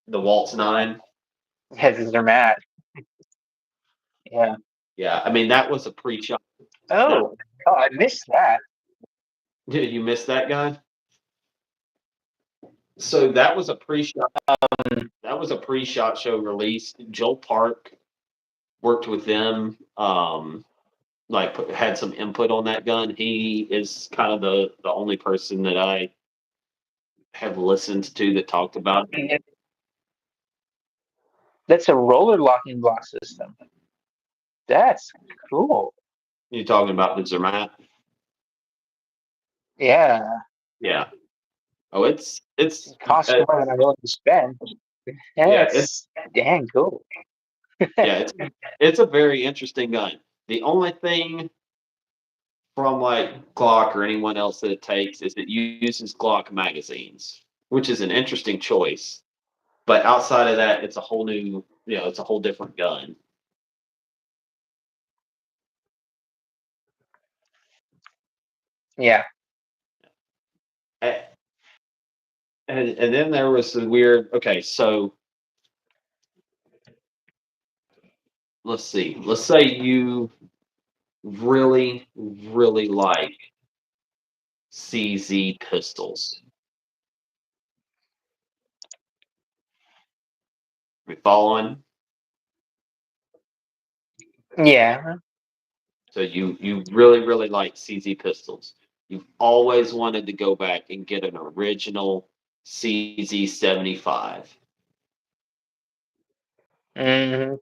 [SPEAKER 1] the Waltz 9,
[SPEAKER 2] has their mat. Yeah.
[SPEAKER 1] yeah, I mean that was a pre-shot. Now,
[SPEAKER 2] Oh, oh, I missed that.
[SPEAKER 1] did you miss that guy? So that was a pre-shot. That was a pre-shot show release. Joel Park worked with them. Like had some input on that gun. He is kind of the only person that I have listened to that talked about it.
[SPEAKER 2] That's a roller locking block system. That's cool.
[SPEAKER 1] You're talking about the Zermatt?
[SPEAKER 2] Yeah,
[SPEAKER 1] Yeah. Oh, it's
[SPEAKER 2] it costs
[SPEAKER 1] uh,
[SPEAKER 2] more than I'm willing to spend.
[SPEAKER 1] yeah, it's
[SPEAKER 2] That's dang cool.
[SPEAKER 1] yeah, it's a very interesting gun. The only thing from like Glock or anyone else that it takes is it uses Glock magazines, which is an interesting choice. But outside of that, it's a whole new, it's a whole different gun.
[SPEAKER 2] Yeah,
[SPEAKER 1] A- and then there was the weird. Okay, so let's see. Let's say you really, really like CZ pistols. We following?
[SPEAKER 2] yeah.
[SPEAKER 1] So you really, really like CZ pistols. You've always wanted to go back and get an original CZ 75.
[SPEAKER 2] Hmm.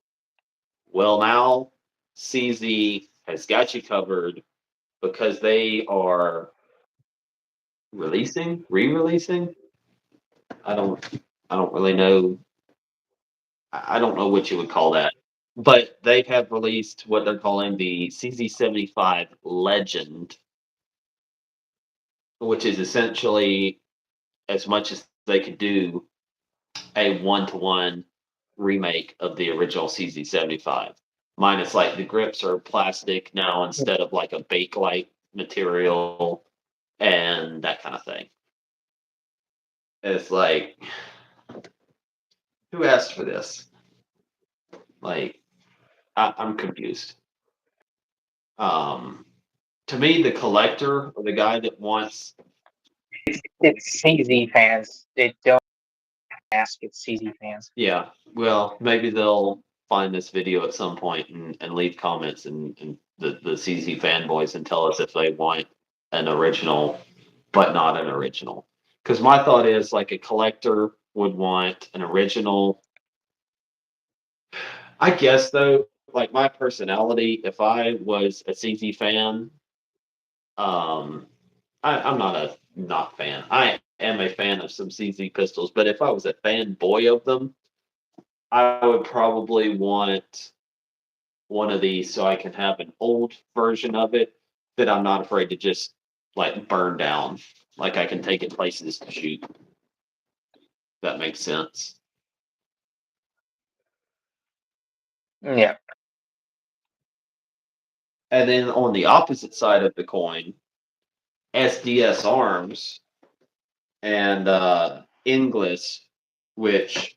[SPEAKER 1] Well, now CZ has got you covered because they are re-releasing. I don't, I don't really know. I don't know what you would call that, but they have released what they're calling the CZ75 Legend, which is essentially as much as they could do a one-to-one remake of the original CZ75. minus like the grips are plastic now instead of like a bake like material and that kind of thing. It's like, who asked for this? Like, I'm confused. Um, to me, the collector or the guy that wants,
[SPEAKER 2] It's CZ fans. They don't ask. It's CZ fans.
[SPEAKER 1] yeah, well, maybe they'll find this video at some point and leave comments and the CZ fanboys and tell us if they want an original, but not an original. Because my thought is like a collector would want an original. I guess though, like my personality, if I was a CZ fan, um, I'm not a not fan. I am a fan of some CZ pistols, but if I was a fanboy of them, I would probably want one of these so I can have an old version of it that I'm not afraid to just like burn down. Like I can take it places to shoot. That makes sense.
[SPEAKER 2] Yeah.
[SPEAKER 1] And then on the opposite side of the coin, SDS Arms and Inglis, which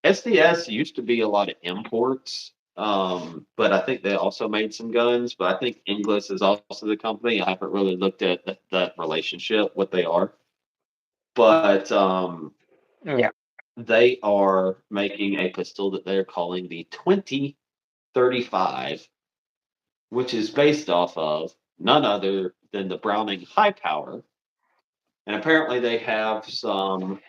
[SPEAKER 1] SDS used to be a lot of imports, but I think they also made some guns. But I think Inglis is also the company. I haven't really looked at that relationship, what they are. But
[SPEAKER 2] Yeah.
[SPEAKER 1] they are making a pistol that they're calling the 2035, which is based off of none other than the Browning High Power. And apparently they have some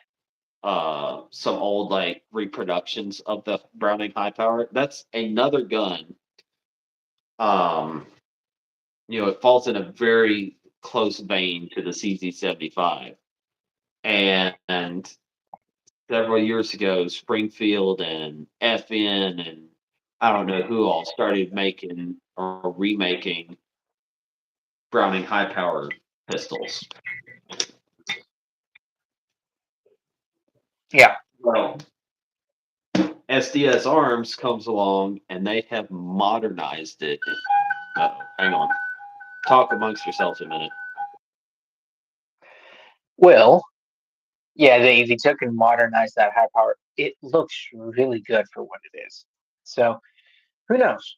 [SPEAKER 1] old like reproductions of the Browning High Power. That's another gun. Um, it falls in a very close vein to the CZ75. And several years ago, Springfield and FN and I don't know who all started making or remaking Browning high power pistols.
[SPEAKER 2] Yeah.
[SPEAKER 1] Well, SDS Arms comes along and they have modernized it. Hang on. Talk amongst yourselves a minute.
[SPEAKER 2] Well, yeah, they took and modernized that high power. It looks really good for what it is. So who knows?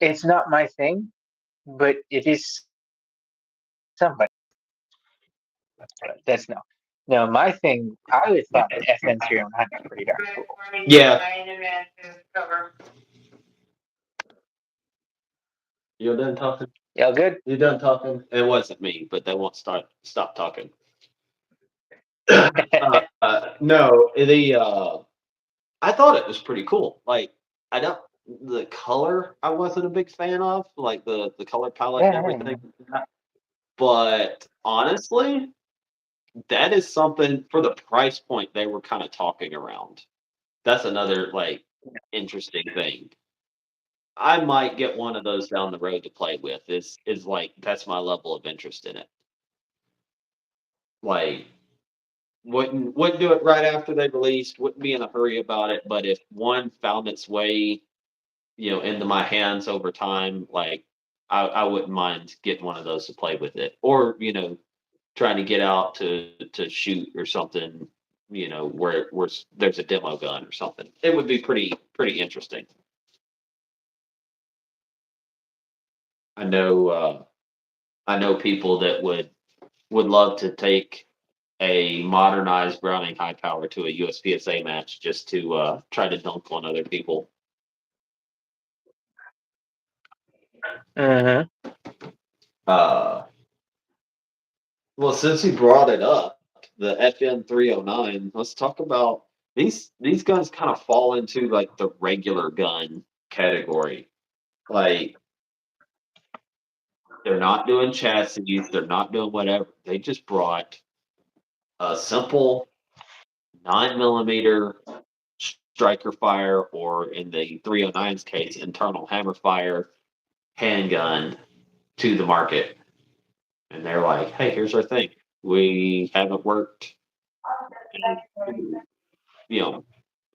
[SPEAKER 2] It's not my thing, but it is somebody. That's no. No, my thing, I would thought the FN 309 was pretty darn cool.
[SPEAKER 1] Yeah. You're done talking?
[SPEAKER 2] Yeah, good.
[SPEAKER 1] You're done talking? It wasn't me, but they won't stop talking. No, I thought it was pretty cool. Like I don't the color I wasn't a big fan of, like the color palette and
[SPEAKER 2] Yeah,
[SPEAKER 1] everything. But honestly, that is something for the price point they were kind of talking around. That's another like interesting thing. I might get one of those down the road to play with. Is like that's my level of interest in it. Like wouldn't do it right after they released, wouldn't be in a hurry about it, but if one found its way, into my hands over time, like I wouldn't mind getting one of those to play with it. Or, trying to get out to shoot or something, where there's a demo gun or something. It would be pretty interesting. I know I know people that would love to take a modernized Browning high power to a USPSA match just to try to dunk on other people.
[SPEAKER 2] hmm
[SPEAKER 1] Uh, well, since you brought it up, the FN 309, let's talk about these guns kind of fall into like the regular gun category. Like they're not doing chassis, they're not doing whatever. They just brought a simple 9 millimeter striker fire, or in the 309's case, internal hammer fire handgun to the market. And they're like, hey, here's our thing. We haven't worked in, you know,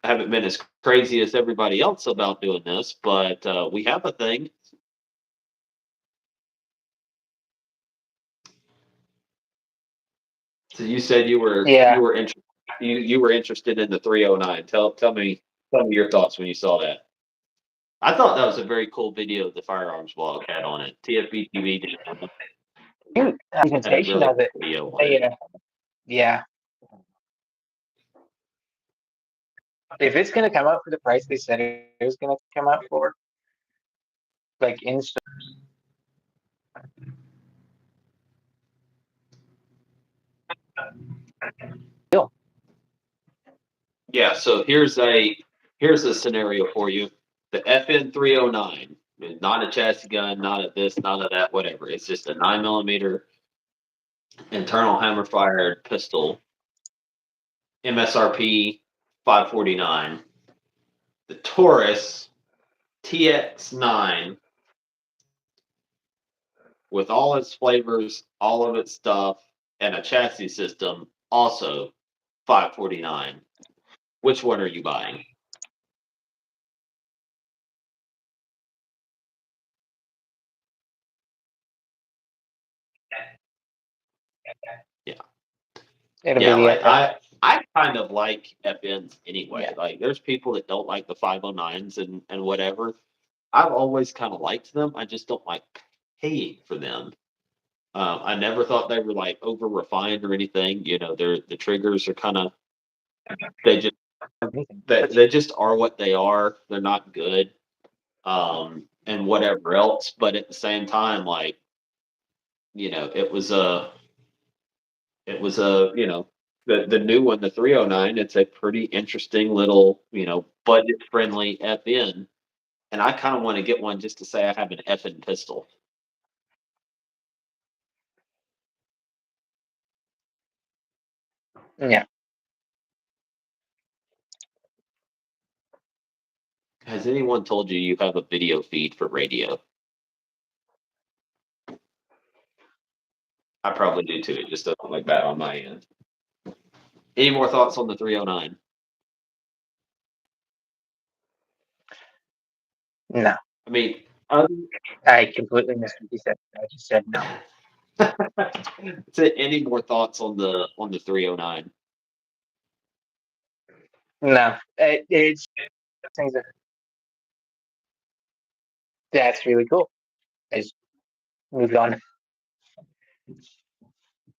[SPEAKER 1] haven't been as crazy as everybody else about doing this, but we have a thing. So you said you
[SPEAKER 2] Yeah.
[SPEAKER 1] were interested you were interested in the 309. Tell me your thoughts when you saw that. I thought that was a very cool video the firearms blog had on it. TFB TV
[SPEAKER 2] Cute
[SPEAKER 1] had a
[SPEAKER 2] presentation
[SPEAKER 1] really
[SPEAKER 2] of
[SPEAKER 1] cool
[SPEAKER 2] it.
[SPEAKER 1] video on it.
[SPEAKER 2] They, yeah. If it's gonna come out for the price they said it was gonna come out for, like in still.
[SPEAKER 1] Yeah, so here's a scenario for you. The FN 309 is not a chassis gun, not a this, not a that, whatever. It's just a 9mm internal hammer fired pistol, MSRP 549. The Taurus TX9 with all its flavors, all of its stuff, and a chassis system, also 549. Which one are you buying? Yeah.
[SPEAKER 2] It'll be
[SPEAKER 1] Yeah,
[SPEAKER 2] the
[SPEAKER 1] like
[SPEAKER 2] FN.
[SPEAKER 1] I kind of like FNs anyway.
[SPEAKER 2] Yeah.
[SPEAKER 1] Like there's people that don't like the 509s and whatever. I've always kind of liked them. I just don't like paying for them. I never thought they were like over refined or anything. You know, the triggers are kind of they just
[SPEAKER 2] Amazing.
[SPEAKER 1] they just are what they are. They're not good. And whatever else. But at the same time, like, you know, it was a the new one, the 309. It's a pretty interesting little, budget friendly FN, and I kind of want to get one just to say I have an FN pistol.
[SPEAKER 2] Yeah.
[SPEAKER 1] Has anyone told you you have a video feed for radio? I probably do too. It just doesn't look like that on my end. Any more thoughts on the 309?
[SPEAKER 2] No.
[SPEAKER 1] I mean, other,
[SPEAKER 2] I completely missed what you said. I just said no.
[SPEAKER 1] any more thoughts on the 309?
[SPEAKER 2] No. It's things that that's really cool. I just moved on.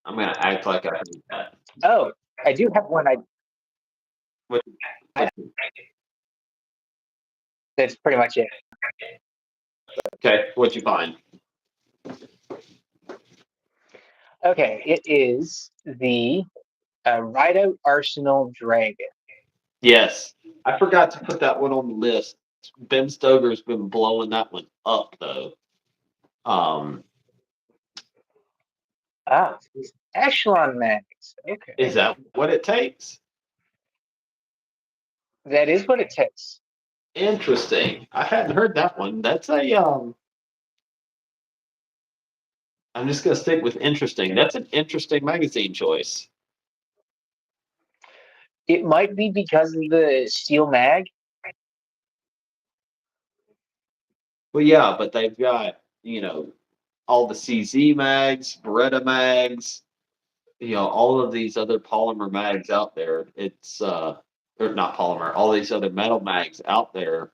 [SPEAKER 1] I'm gonna act like I heard that.
[SPEAKER 2] Oh, I do have one.
[SPEAKER 1] What,
[SPEAKER 2] I That's pretty much it.
[SPEAKER 1] okay, what'd you find?
[SPEAKER 2] Okay, it is the Rideout Arsenal Dragon.
[SPEAKER 1] Yes, I forgot to put that one on the list. Ben Stoker's been blowing that one up though. Um,
[SPEAKER 2] Ah, these Echelon mags.
[SPEAKER 1] is
[SPEAKER 2] Okay,
[SPEAKER 1] that what it takes?
[SPEAKER 2] that is what it takes.
[SPEAKER 1] Interesting. I hadn't heard that one. That's a I'm just gonna stick with interesting. That's an interesting magazine choice.
[SPEAKER 2] It might be because of the steel mag.
[SPEAKER 1] Well, yeah, but they've got all the CZ mags, Beretta mags, all of these other polymer mags out there. It's or not polymer, all these other metal mags out there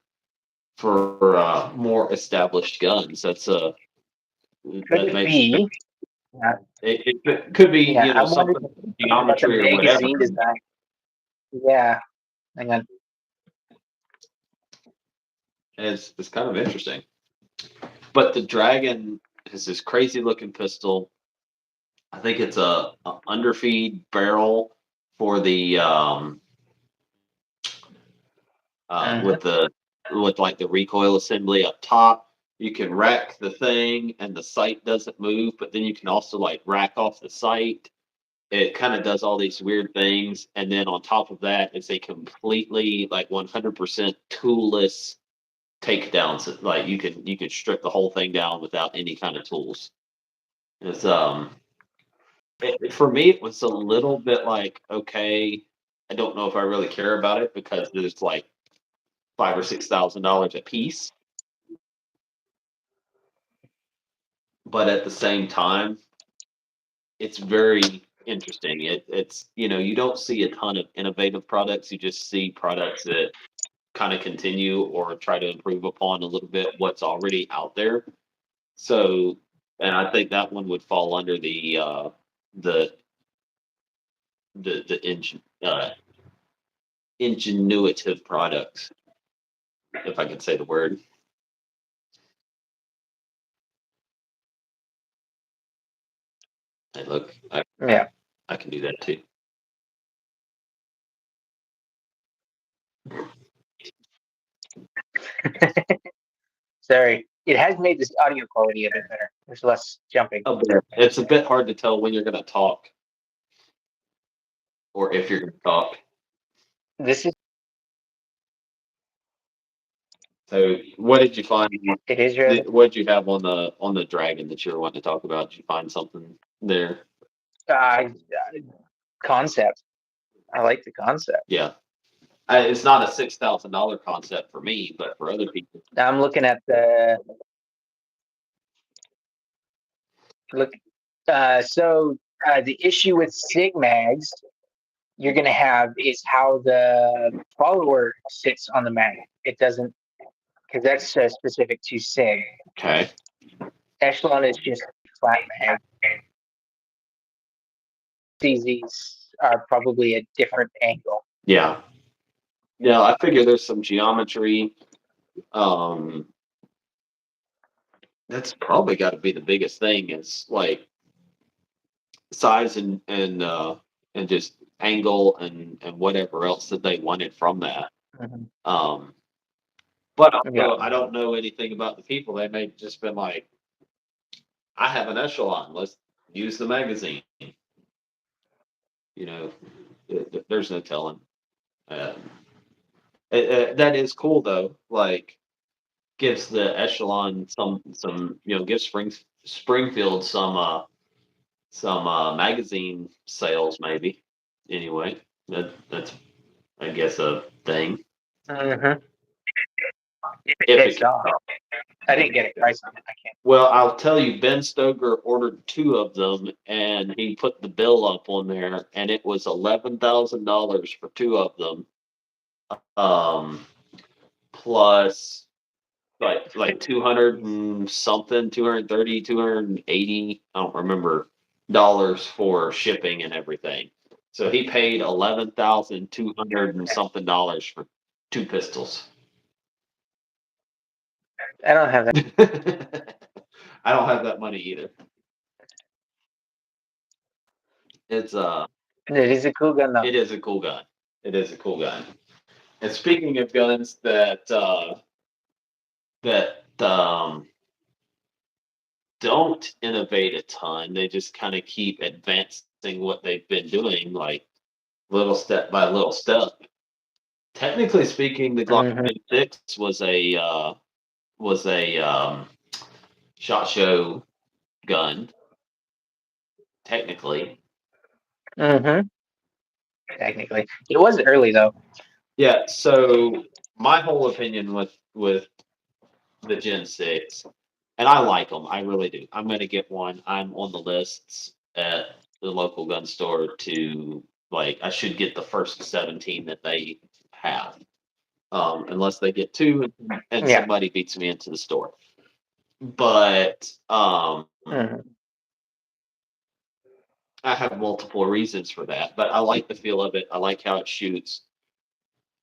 [SPEAKER 1] for more established guns.
[SPEAKER 2] Could
[SPEAKER 1] That
[SPEAKER 2] it
[SPEAKER 1] makes
[SPEAKER 2] be?
[SPEAKER 1] it could be
[SPEAKER 2] Yeah, I'm wondering
[SPEAKER 1] something
[SPEAKER 2] about the
[SPEAKER 1] geometry or whatever.
[SPEAKER 2] magazine design. Yeah, hang on.
[SPEAKER 1] It's kind of interesting. But the Dragon is this crazy looking pistol. I think it's a underfeed barrel for the
[SPEAKER 2] Mhm.
[SPEAKER 1] with like the recoil assembly up top. You can rack the thing and the sight doesn't move, but then you can also like rack off the sight. It kind of does all these weird things, and then on top of that, it's a completely like 100% toolless takedowns. Like you can strip the whole thing down without any kind of tools. It's for me, it was a little bit like okay. I don't know if I really care about it because it's like $5,000 or $6,000 a piece. But at the same time, it's very interesting. It's you don't see a ton of innovative products. You just see products that kind of continue or try to improve upon a little bit what's already out there. So, and I think that one would fall under the ingenuitive products, if I can say the word. Hey, look,
[SPEAKER 2] Yeah.
[SPEAKER 1] I can do that too.
[SPEAKER 2] Sorry. It has made this audio quality a bit better. There's less jumping.
[SPEAKER 1] A bit. It's a bit hard to tell when you're going to talk or if you're going to talk.
[SPEAKER 2] This is
[SPEAKER 1] So, what did you find?
[SPEAKER 2] it is rather
[SPEAKER 1] What did you have on the dragon that you were wanting to talk about? Did you find something there?
[SPEAKER 2] uh, concept. I like the concept.
[SPEAKER 1] Yeah, it's not a $6,000 concept for me, but for other people,
[SPEAKER 2] Now I'm looking at the look. The issue with Sig mags you're going to have is how the follower sits on the mag. It doesn't, because that's specific to Sig.
[SPEAKER 1] okay.
[SPEAKER 2] Echelon is just flat mag. CZs are probably a different angle.
[SPEAKER 1] Yeah, yeah. I figure there's some geometry. Um, that's probably got to be the biggest thing is like size and just angle and whatever else that they wanted from that.
[SPEAKER 2] Mm-hmm.
[SPEAKER 1] Um, but
[SPEAKER 2] Yeah.
[SPEAKER 1] also, I don't know anything about the people. They may just been like, I have an echelon. Let's use the magazine. You know, there's no telling. Um, that is cool though. Like, gives the echelon some gives Springfield some magazine sales maybe. Anyway, that's I guess a thing.
[SPEAKER 2] Mm-hmm. If it
[SPEAKER 1] If it
[SPEAKER 2] takes
[SPEAKER 1] can.
[SPEAKER 2] off. I didn't get a price on it. I can't.
[SPEAKER 1] Well, I'll tell you, Ben Stoker ordered two of them, and he put the bill up on there, and it was $11,000 for two of them, um, plus like 200 and something, 230, 280, I don't remember dollars for shipping and everything. So he paid 11,200 and something dollars for two pistols.
[SPEAKER 2] I don't have that.
[SPEAKER 1] I don't have that money either. It's
[SPEAKER 2] It is a cool gun though.
[SPEAKER 1] it is a cool gun. It is a cool gun. And speaking of guns that don't innovate a ton, they just kind of keep advancing what they've been doing, like little step by little step. Technically speaking, the Glock
[SPEAKER 2] Mm-hmm.
[SPEAKER 1] 6 was a shot show gun. Technically,
[SPEAKER 2] Mm-hmm. Technically, it was early though.
[SPEAKER 1] yeah. So my whole opinion with the Gen 6, and I like them. I really do. I'm going to get one. I'm on the lists at the local gun store to, like, I should get the first 17 that they have, unless they get two and
[SPEAKER 2] Yeah.
[SPEAKER 1] somebody beats me into the store. But
[SPEAKER 2] Mm-hmm.
[SPEAKER 1] I have multiple reasons for that. But I like the feel of it. I like how it shoots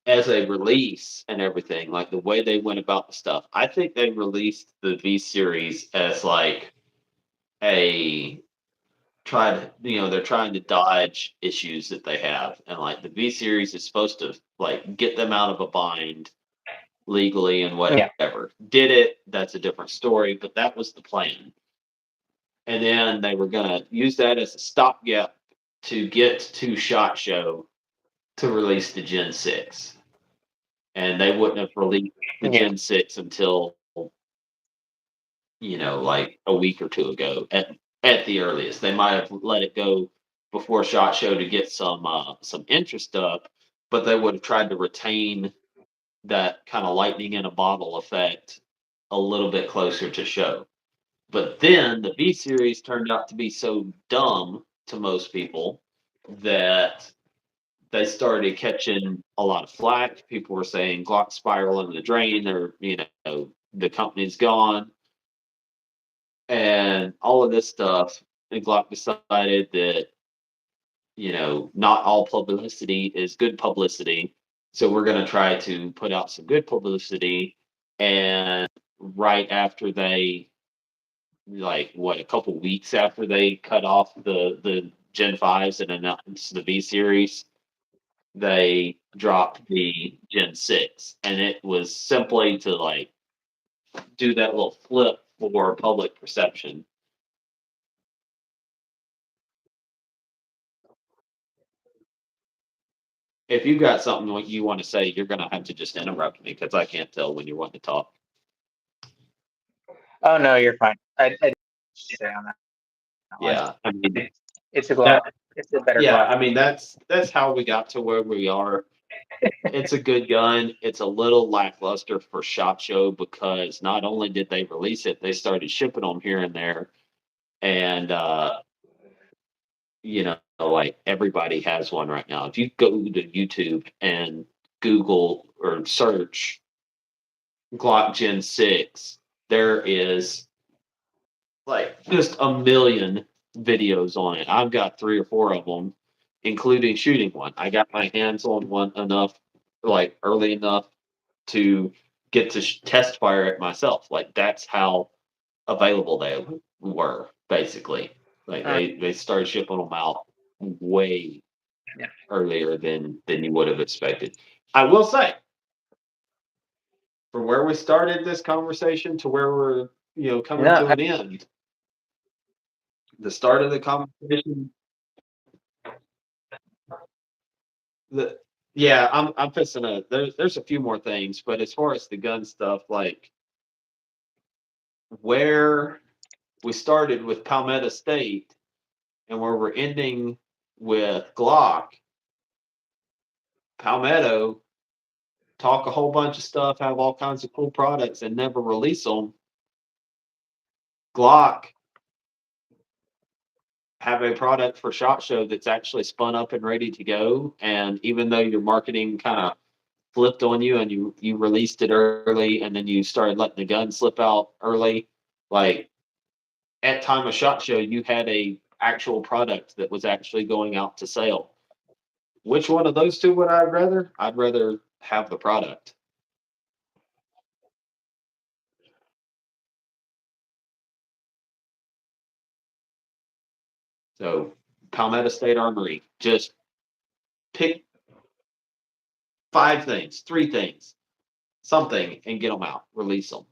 [SPEAKER 1] as a release and everything, like the way they went about the stuff. I think they released the V series as like a they're trying to dodge issues that they have, and like the V series is supposed to like get them out of a bind legally and
[SPEAKER 2] Yeah.
[SPEAKER 1] whatever. Did it? That's a different story, but that was the plan. And then they were gonna use that as a stopgap to get to Shot Show to release the Gen 6, and they wouldn't have released the
[SPEAKER 2] Yeah.
[SPEAKER 1] Gen 6 until like a week or two ago at the earliest. They might have let it go before Shot Show to get some interest up, but they would have tried to retain that kind of lightning in a bottle effect a little bit closer to show. But then the B series turned out to be so dumb to most people that they started catching a lot of flack. People were saying Glock spiral in the drain, or the company's gone, and all of this stuff. And Glock decided that not all publicity is good publicity. So we're going to try to put out some good publicity. And right after they, like, what, a couple weeks after they cut off the Gen 5s and announced the V series, they dropped the Gen 6. And it was simply to, like, do that little flip for public perception. If you've got something what you want to say, you're going to have to just interrupt me because I can't tell when you want to talk.
[SPEAKER 2] Oh no, you're fine. I say on that one.
[SPEAKER 1] Yeah, I mean
[SPEAKER 2] It's a Glock.
[SPEAKER 1] that.
[SPEAKER 2] It's a better
[SPEAKER 1] Yeah,
[SPEAKER 2] Glock.
[SPEAKER 1] I mean that's how we got to where we are. It's a good gun. It's a little lackluster for Shot Show because not only did they release it, they started shipping them here and there, and like everybody has one right now. If you go to YouTube and Google or search Glock Gen 6, there is like just a million videos on it. I've got 3 or 4 of them, including shooting one. I got my hands on one enough, like early enough to get to test fire it myself. Like that's how available they were, basically. Like
[SPEAKER 2] Mm,
[SPEAKER 1] they started shipping them out way
[SPEAKER 2] yeah.
[SPEAKER 1] earlier than you would have expected. I will say, from where we started this conversation to where we're coming
[SPEAKER 2] No,
[SPEAKER 1] to an end, the start of the conversation. The Yeah, I'm fixing to. There's a few more things, but as far as the gun stuff, like where we started with Palmetto State and where we're ending with Glock, Palmetto talk a whole bunch of stuff, have all kinds of cool products, and never release them. Glock have a product for Shot Show that's actually spun up and ready to go, and even though your marketing kind of flipped on you and you released it early and then you started letting the gun slip out early, like at time of Shot Show you had a actual product that was actually going out to sale. Which one of those two would I rather? I'd rather have the product. So Palmetto State Armory, just pick 5 things, 3 things, something, and get them out, release them.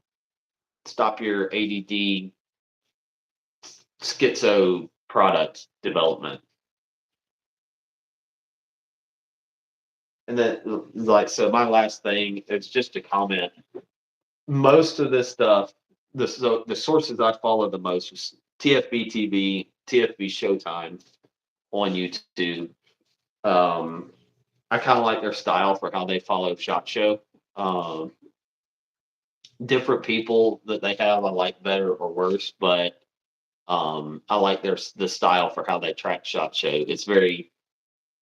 [SPEAKER 1] Stop your ADD schizo product development. And then, like, so my last thing is just a comment. Most of this stuff, the sources I follow the most was TFB TV, TFB Showtime on YouTube. Um, I kind of like their style for how they follow Shot Show. Um, Different people that they have, I like better or worse, but I like the style for how they track Shot Show. It's very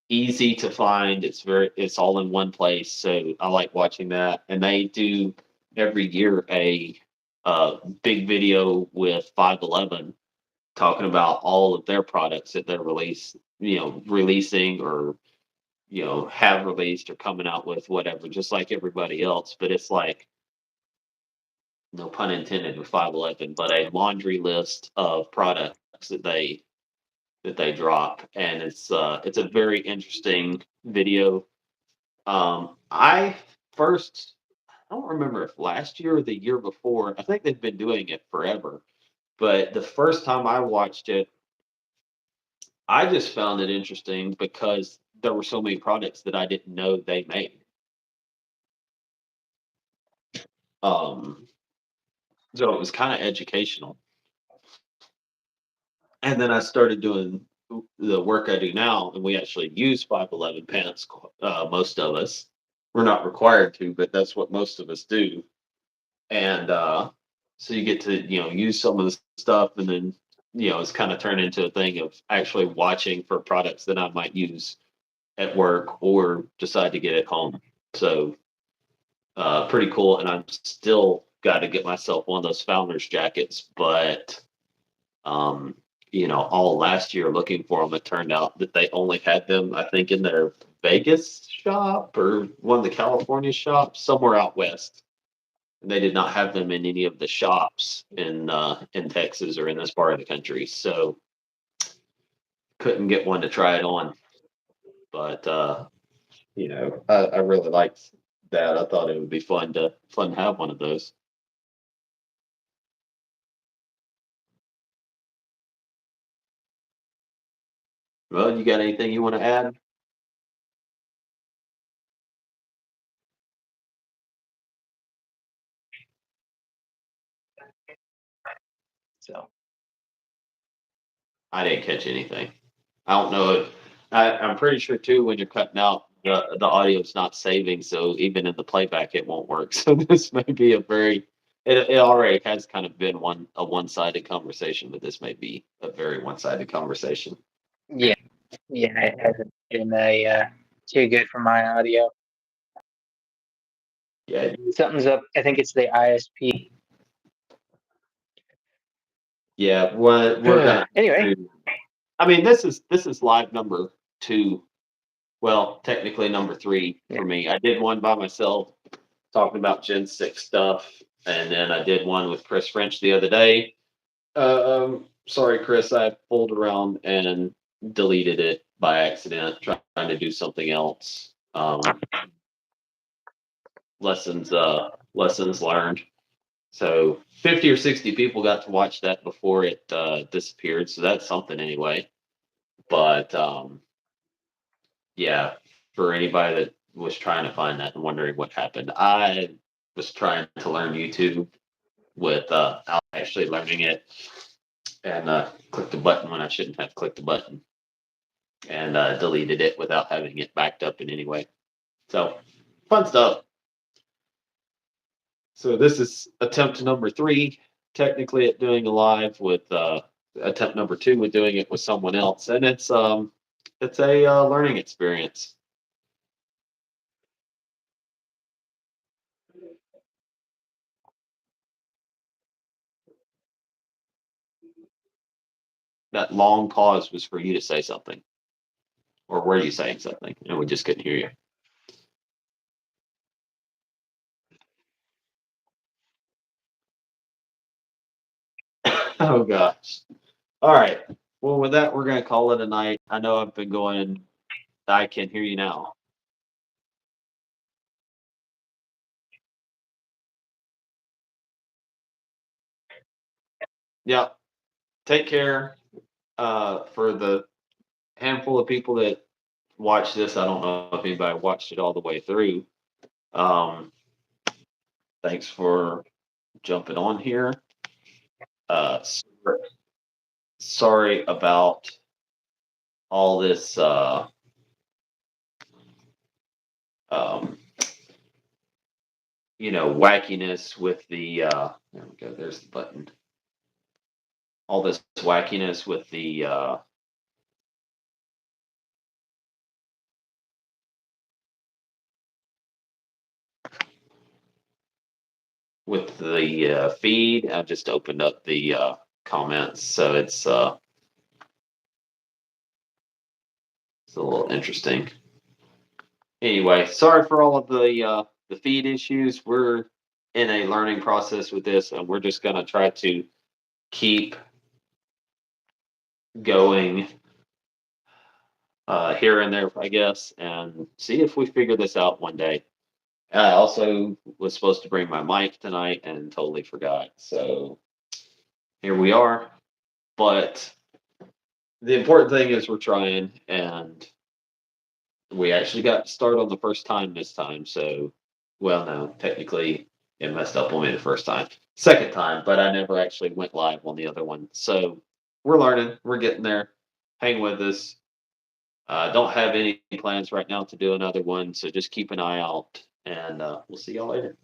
[SPEAKER 1] easy to find. It's all in one place, so I like watching that. And they do every year a big video with 511 talking about all of their products that they're releasing or have released or coming out with whatever, just like everybody else. But it's like, no pun intended with 511, but a laundry list of products that they drop, and it's a very interesting video. I first, I don't remember if last year or the year before. I think they've been doing it forever, but the first time I watched it, I just found it interesting because there were so many products that I didn't know they made. Um, so it was kind of educational. And then I started doing the work I do now, and we actually use 511 pants. Most of us, we're not required to, but that's what most of us do. And so you get to use some of the stuff, and then it's kind of turned into a thing of actually watching for products that I might use at work or decide to get at home. So pretty cool. And I'm still got to get myself one of those founders jackets, but um, all last year looking for them, it turned out that they only had them, I think, in their Vegas shop or one of the California shops somewhere out west. And they did not have them in any of the shops in Texas or in this part of the country. So couldn't get one to try it on. But I really liked that. I thought it would be fun to have one of those. Well, you got anything you want to add?
[SPEAKER 2] So
[SPEAKER 1] I didn't catch anything. I don't know. I'm pretty sure too when you're cutting out the audio's not saving, so even in the playback it won't work. So this may be it already has kind of been a one-sided conversation, but this may be a very one-sided conversation.
[SPEAKER 2] yeah, yeah, it hasn't been too good for my audio.
[SPEAKER 1] Yeah,
[SPEAKER 2] Something's up. I think it's the ISP.
[SPEAKER 1] yeah. What we're gonna
[SPEAKER 2] Anyway,
[SPEAKER 1] do. I mean, this is live number two. Well, technically number three
[SPEAKER 2] yeah,
[SPEAKER 1] for me. I did one by myself talking about Gen 6 stuff, and then I did one with Chris French the other day. Sorry, Chris, I fooled around and deleted it by accident, trying to do something else. Lessons learned. So 50 or 60 people got to watch that before it disappeared. So that's something anyway. But yeah, for anybody that was trying to find that and wondering what happened, I was trying to learn YouTube with actually learning it and clicked the button when I shouldn't have clicked the button and deleted it without having it backed up in any way. So fun stuff. So this is attempt number three, technically at doing a live with attempt number two with doing it with someone else, and it's a learning experience. That long pause was for you to say something, or were you saying something, and we just couldn't hear you? Oh gosh. All right. Well, with that, we're gonna call it a night. I know I've been going. I can hear you now. Yeah. Take care. For the handful of people that watch this, I don't know if anybody watched it all the way through. Um, thanks for jumping on here. Uh, sorry about all this. Um, wackiness with the. There we go. There's the button. All this wackiness with the feed. I just opened up the comments, so it's a little interesting. Anyway, sorry for all of the feed issues. We're in a learning process with this, and we're just gonna try to keep going here and there, I guess, and see if we figure this out one day. I also was supposed to bring my mic tonight and totally forgot. So here we are. But the important thing is we're trying, and we actually got to start on the first time this time. So, well, no, technically it messed up on me the first time. Second time, but I never actually went live on the other one. So we're learning, we're getting there. hang with us. Don't have any plans right now to do another one, so just keep an eye out, and we'll see y'all later.